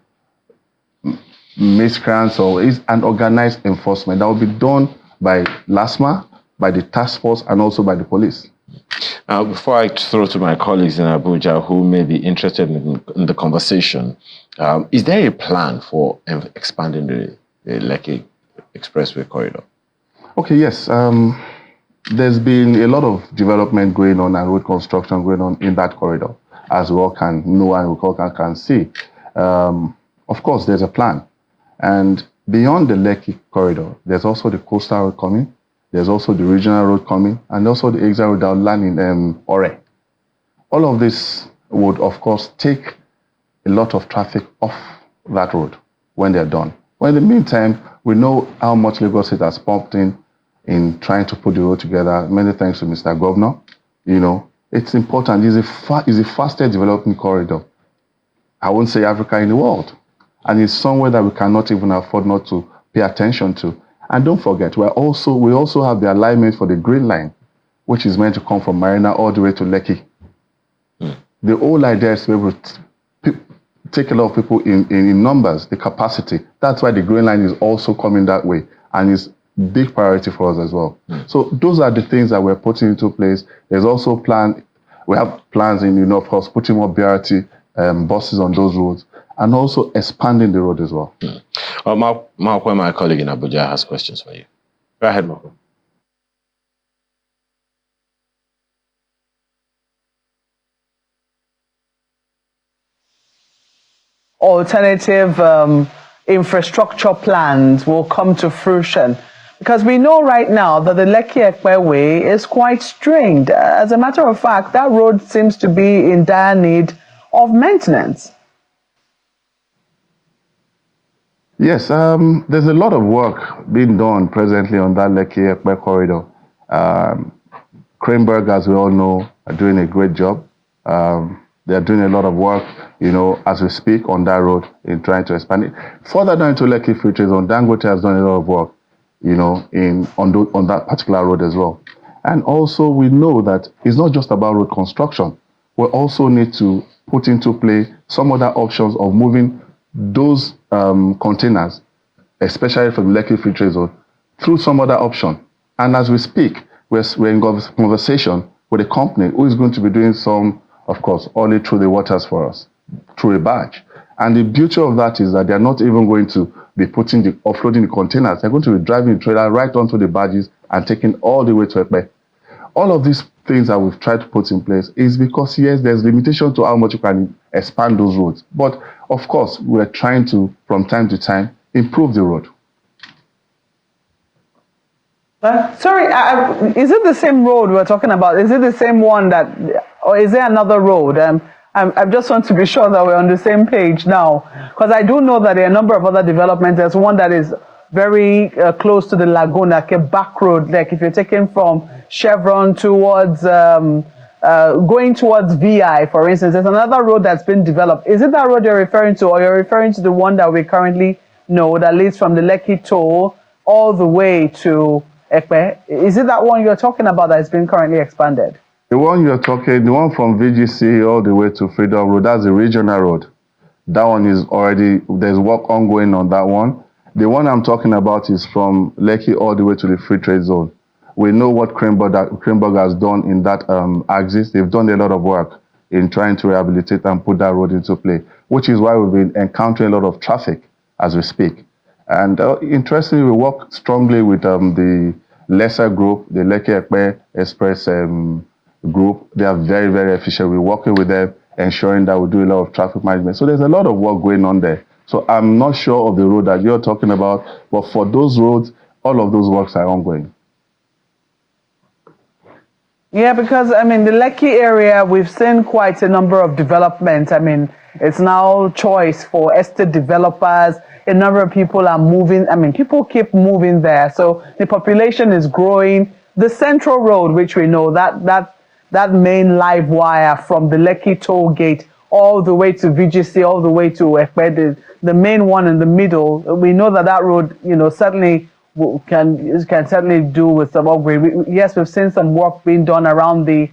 miscreants, or it's an organized enforcement that will be done by LASMA, by the task force, and also by the police. Before I throw to my colleagues in Abuja who may be interested in the conversation, is there a plan for expanding the Lekki Expressway corridor? Okay, yes. There's been a lot of development going on and road construction going on in that corridor, as we all can know and we all can see. Of course, there's a plan. And beyond the Lekki corridor, there's also the coastal road coming, there's also the regional road coming, and also the exit road that will land in Ore. All of this would, of course, take a lot of traffic off that road when they're done. But in the meantime, we know how much Lagos State has pumped in trying to put the road together. Many thanks to Mr. Governor. You know, it's important. It's the fastest developing corridor. I won't say Africa in the world. And it's somewhere that we cannot even afford not to pay attention to. And don't forget, we also have the alignment for the Green Line, which is meant to come from Marina all the way to Lekki. The whole idea is to be able to take a lot of people in numbers, the capacity. That's why the Green Line is also coming that way. And it's big priority for us as well. So those are the things that we're putting into place. There's also we have plans in, of course, putting more BRT buses on those roads and also expanding the road as well. Mark, my colleague in Abuja has questions for you. Go ahead, Mark. Alternative infrastructure plans will come to fruition? Because we know right now that the Lekki-Epe way is quite strained. As a matter of fact, that road seems to be in dire need of maintenance. Yes, there's a lot of work being done presently on that Lekki-Epe corridor. Cranberg, as we all know, are doing a great job. They're doing a lot of work, as we speak on that road in trying to expand it. Further down to Lekki Free Zone, Dangote has done a lot of work, on that particular road as well. And also we know that it's not just about road construction. We also need to put into play some other options of moving those containers, especially from Lekki Free Trade Zone, through some other option. And as we speak, we're in conversation with a company who is going to be doing some, of course, only through the waters for us, through a barge. And the beauty of that is that they're not even going to be offloading the containers. They're going to be driving the trailer right onto the barges and taking all the way to Epe. All of these things that we've tried to put in place is because, yes, there's limitation to how much you can expand those roads. But, of course, we're trying to, from time to time, improve the road. Sorry, is it the same road we're talking about? Is it the same one or is there another road? I just want to be sure that we're on the same page now, because I do know that there are a number of other developments. There's one that is very close to the Laguna, like a back road. Like if you're taking from Chevron towards, going towards VI, for instance, there's another road that's been developed. Is it that road you're referring to, or you're referring to the one that we currently know that leads from the Lekki toll all the way to Epe? Is it that one you're talking about that has been currently expanded? The one you're talking, the one from VGC all the way to Freedom Road, that's the regional road. That one is already, there's work ongoing on that one. The one I'm talking about is from Lekki all the way to the Free Trade Zone. We know what Cranberg has done in that axis. They've done a lot of work in trying to rehabilitate and put that road into play, which is why we've been encountering a lot of traffic as we speak. And interestingly, we work strongly with the lesser group, the Lekki-Epe Express group. They are very, very efficient. We're working with them, ensuring that we do a lot of traffic management. So there's a lot of work going on there. So I'm not sure of the road that you're talking about, but for those roads, all of those works are ongoing. Yeah, because, the Lekki area, we've seen quite a number of developments. It's now choice for estate developers. A number of people are moving. People keep moving there. So the population is growing. The central road, which we know, that main live wire from the Lekki toll gate all the way to VGC, all the way to Epe, the main one in the middle, we know that road, certainly can certainly do with some upgrade. Yes, we've seen some work being done around the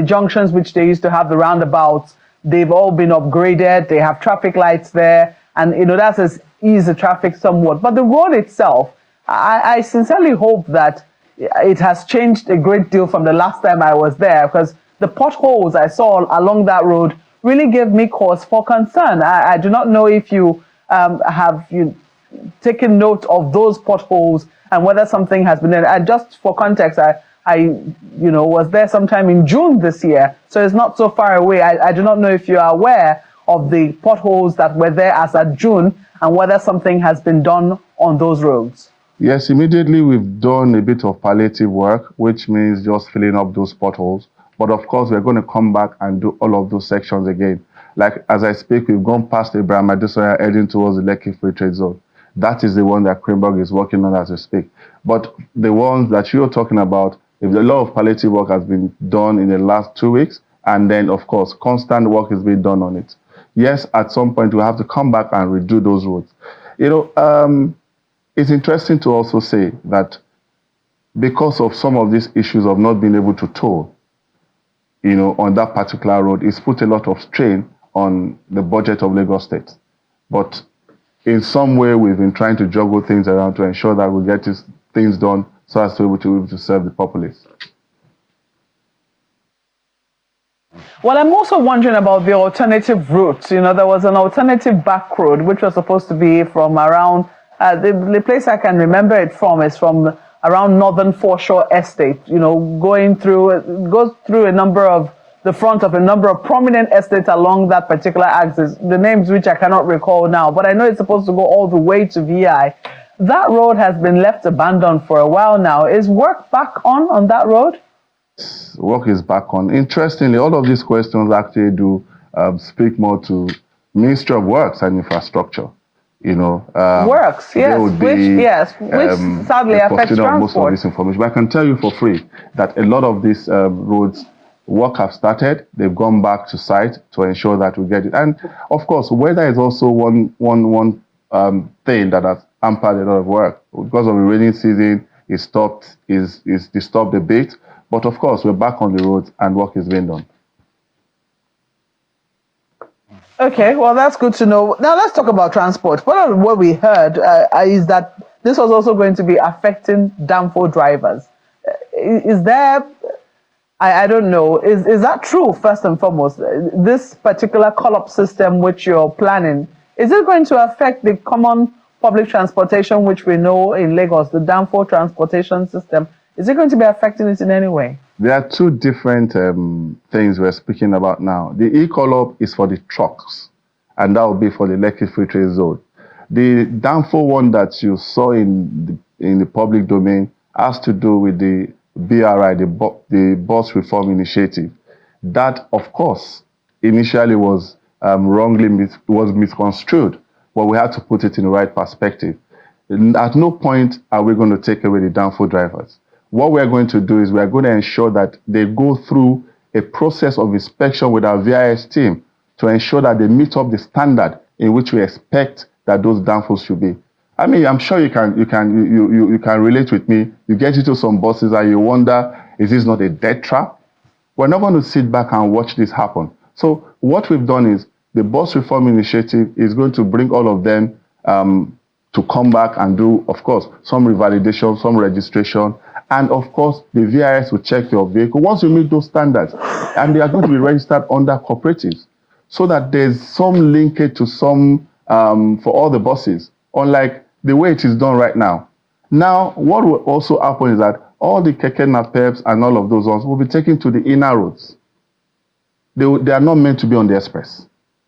junctions, which they used to have the roundabouts. They've all been upgraded. They have traffic lights there, and that has eased the traffic somewhat. But the road itself, I sincerely hope that it has changed a great deal from the last time I was there, because the potholes I saw along that road really gave me cause for concern. I do not know if you have taken note of those potholes and whether something has been there. Just for context, I was there sometime in June this year, so it's not so far away. I do not know if you are aware of the potholes that were there as at June and whether something has been done on those roads. Yes, immediately we've done a bit of palliative work, which means just filling up those potholes. But of course, we're going to come back and do all of those sections again. Like as I speak, we've gone past Abraham Adesoya heading towards the Lekki Free Trade Zone. That is the one that Greenberg is working on as we speak. But the ones that you're talking about, if a lot of palliative work has been done in the last 2 weeks, and then of course, constant work is being done on it. Yes, at some point we have to come back and redo those roads. It's interesting to also say that because of some of these issues of not being able to toll, on that particular road, it's put a lot of strain on the budget of Lagos State. But in some way, we've been trying to juggle things around to ensure that we get these things done so as to be able to serve the populace. Well, I'm also wondering about the alternative routes. There was an alternative back road which was supposed to be from around, the place I can remember it from is from around Northern Foreshore Estate, it goes through the front of a number of prominent estates along that particular axis, the names which I cannot recall now, but I know it's supposed to go all the way to VI. That road has been left abandoned for a while now. Is work back on that road? Work is back on. Interestingly, all of these questions actually do speak more to Ministry of Works and Infrastructure. Works, yes, which sadly affects transport. Most of this information. But I can tell you for free that a lot of these roads work have started. They've gone back to site to ensure that we get it. And of course, weather is also one thing that has hampered a lot of work. Because of the rainy season, it disturbed a bit. But of course, we're back on the roads and work is being done. Okay, well, that's good to know. Now, let's talk about transport. What we heard is that this was also going to be affecting Danfo drivers. Is there, I don't know, is that true, first and foremost? This particular call-up system which you're planning, is it going to affect the common public transportation which we know in Lagos, the Danfo transportation system? Is it going to be affecting it in any way? There are two different things we're speaking about now. The e-call-up is for the trucks, and that will be for the Lekki Free Trade Zone. The Danfo one that you saw in the public domain has to do with the BRI, the Bus Reform Initiative. That, of course, initially was misconstrued, but we had to put it in the right perspective. At no point are we going to take away the Danfo drivers. What we're going to do is we're going to ensure that they go through a process of inspection with our VIS team to ensure that they meet up the standard in which we expect that those Danfos should be. I mean, I'm sure you can relate with me. You get into some buses and you wonder, is this not a death trap? We're not going to sit back and watch this happen. So what we've done is the Bus Reform Initiative is going to bring all of them to come back and do, of course, some revalidation, some registration. And of course, the VIS will check your vehicle once you meet those standards. And they are going to be registered under cooperatives so that there's some linkage to some for all the buses, unlike the way it is done right now. Now, what will also happen is that all the keke napeps and all of those ones will be taken to the inner roads. They are not meant to be on the express.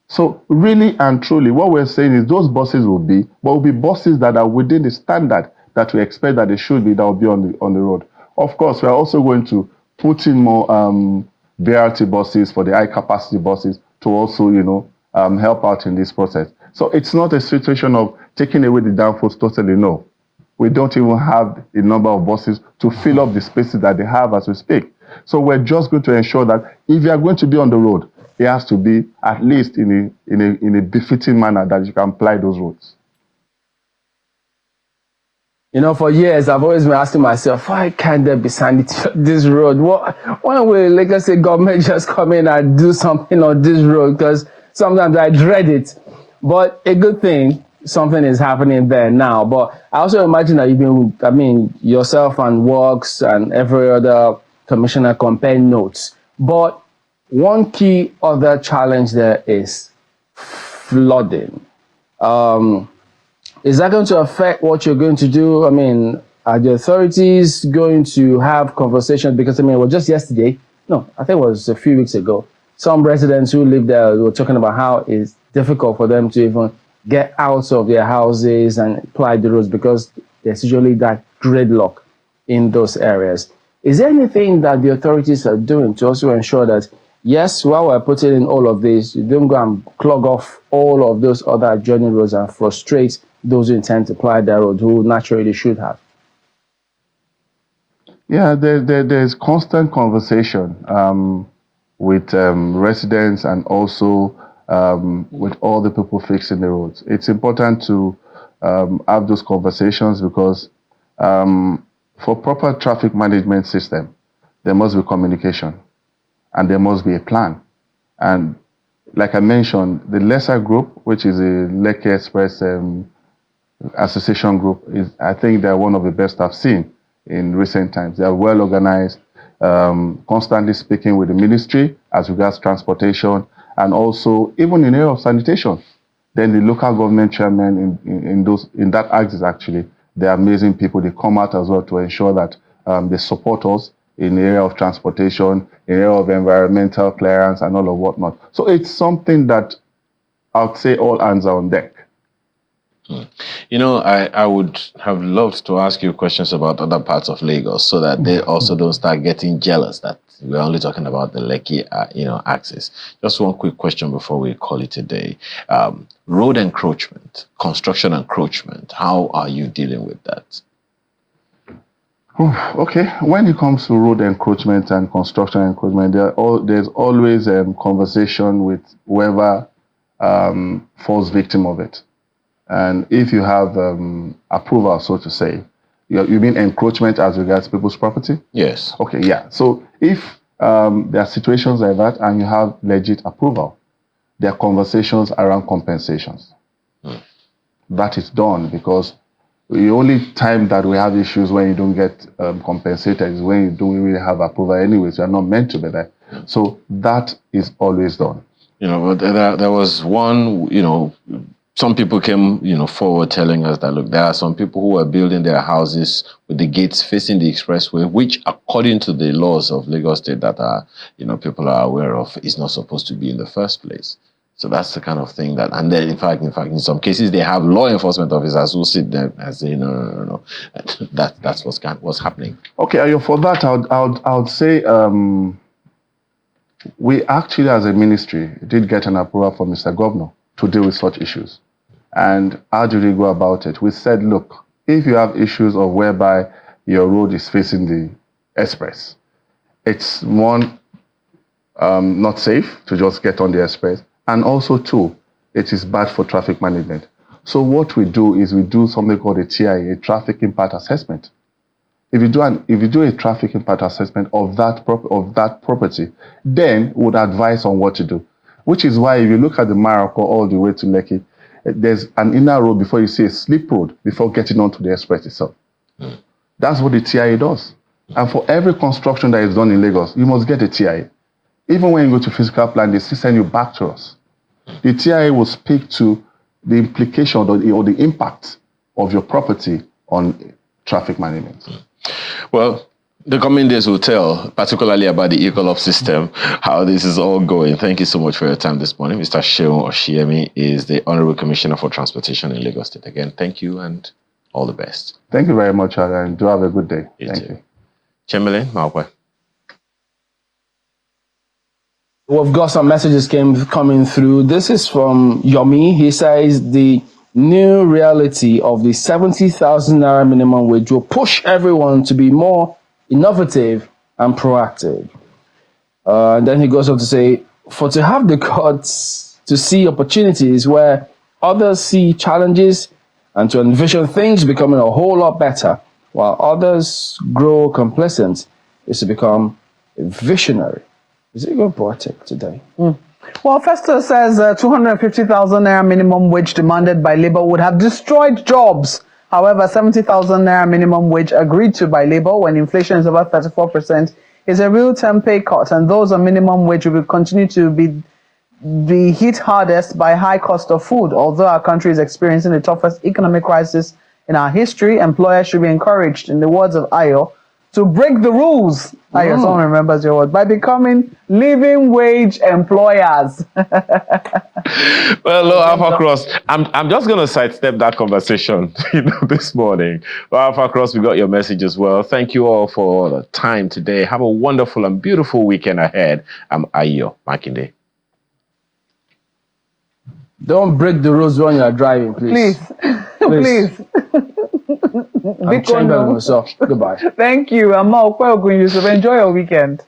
So really and truly, what we're saying is those buses will be buses that are within the standard that we expect that they should be, that will be on the road. Of course, we are also going to put in more BRT buses for the high capacity buses to also, help out in this process. So it's not a situation of taking away the Danfos totally, no. We don't even have a number of buses to fill up the spaces that they have as we speak. So we're just going to ensure that if you are going to be on the road, it has to be at least in a befitting manner that you can apply those roads. For years, I've always been asking myself, why can't there be sanity on this road? When will, let's say, government just come in and do something on this road? Because sometimes I dread it. But a good thing, something is happening there now. But I also imagine that yourself and Works and every other commissioner compare notes. But one key other challenge there is flooding. Is that going to affect what you're going to do? I mean, are the authorities going to have conversations? Because, I mean, it was just yesterday. No, I think it was a few weeks ago. Some residents who live there were talking about how it's difficult for them to even get out of their houses and ply the roads because there's usually that gridlock in those areas. Is there anything that the authorities are doing to also ensure that, yes, while we're putting in all of this, you don't go and clog off all of those other adjoining roads and frustrate those who intend to ply their road, who naturally should have? Yeah, there's constant conversation with residents and also with all the people fixing the roads. It's important to have those conversations because for proper traffic management system, there must be communication and there must be a plan. And like I mentioned, the lesser group, which is the Lekki Express Association group, I think they're one of the best I've seen in recent times. They are well organized, constantly speaking with the ministry as regards transportation and also even in area of sanitation. Then the local government chairman in that axis, actually, they're amazing people. They come out as well to ensure that they support us in the area of transportation, in the area of environmental clearance and all of whatnot. So it's something that I would say all hands are on deck. You know, I would have loved to ask you questions about other parts of Lagos so that they also don't start getting jealous that we're only talking about the Lekki, axis. Just one quick question before we call it a day. Road encroachment, construction encroachment, how are you dealing with that? Okay, when it comes to road encroachment and construction encroachment, there's always a conversation with whoever falls victim of it. And if you have approval, so to say, you mean encroachment as regards people's property? Yes. Okay, yeah. So if there are situations like that and you have legit approval, there are conversations around compensations. That is done because the only time that we have issues when you don't get compensated is when you don't really have approval anyways. You are not meant to be there. So that is always done. You know, but there was one, some people came, forward telling us that, look, there are some people who are building their houses with the gates facing the expressway, which according to the laws of Lagos State that are, people are aware of, is not supposed to be in the first place. So that's the kind of thing that, and then in fact, in some cases, they have law enforcement officers who sit there and say, no. That's what's happening. Okay, for that, I would say we actually, as a ministry, did get an approval from Mr. Governor to deal with such issues. And how do we go about it? We said, look, if you have issues of whereby your road is facing the express, it's one, not safe to just get on the express. And also, two, it is bad for traffic management. So what we do is we do something called a TIA, a traffic impact assessment. If you do a traffic impact assessment of that property, then we would advise on what to do. Which is why if you look at the Maroko all the way to Lekki, there's an inner road before you see a slip road before getting onto the express itself. That's what the TIA does. And for every construction that is done in Lagos, you must get a TIA. Even when you go to physical plan, they still send you back to us. The TIA will speak to the implication or the impact of your property on traffic management. Well, the coming days will tell, particularly about the Eco-Op system, how this is all going. Thank you so much for your time this morning. Mr. Sheon Oshiemi is the Honorable Commissioner for Transportation in Lagos State. Again, thank you and all the best. Thank you very much, and do have a good day. Thank you. Chamberlain, Maokwe. We've got some messages coming through. This is from Yomi. He says the new reality of the 70,000 naira minimum wage will push everyone to be more innovative and proactive. And then he goes on to say, to have the guts to see opportunities where others see challenges and to envision things becoming a whole lot better while others grow complacent is to become a visionary. Is it your project today? Well, Festo says 250,000 naira minimum wage demanded by Labour would have destroyed jobs. However, 70,000 naira minimum wage agreed to by Labour when inflation is about 34% is a real-term pay cut, and those on minimum wage will continue to be hit hardest by high cost of food. Although our country is experiencing the toughest economic crisis in our history, employers should be encouraged, in the words of Ayo, to break the rules. Ayo, someone remembers your word, by becoming living wage employers. Well, hello, Alpha Cross. I'm just going to sidestep that conversation this morning. Well, Alpha Cross, we got your message as well. Thank you all for the time today. Have a wonderful and beautiful weekend ahead. I'm Ayo Makinde. Don't break the rules when you are driving, please. Please. I'm changing myself. Goodbye. Thank you. I'm Macroeconomic Yusuf. Enjoy your weekend.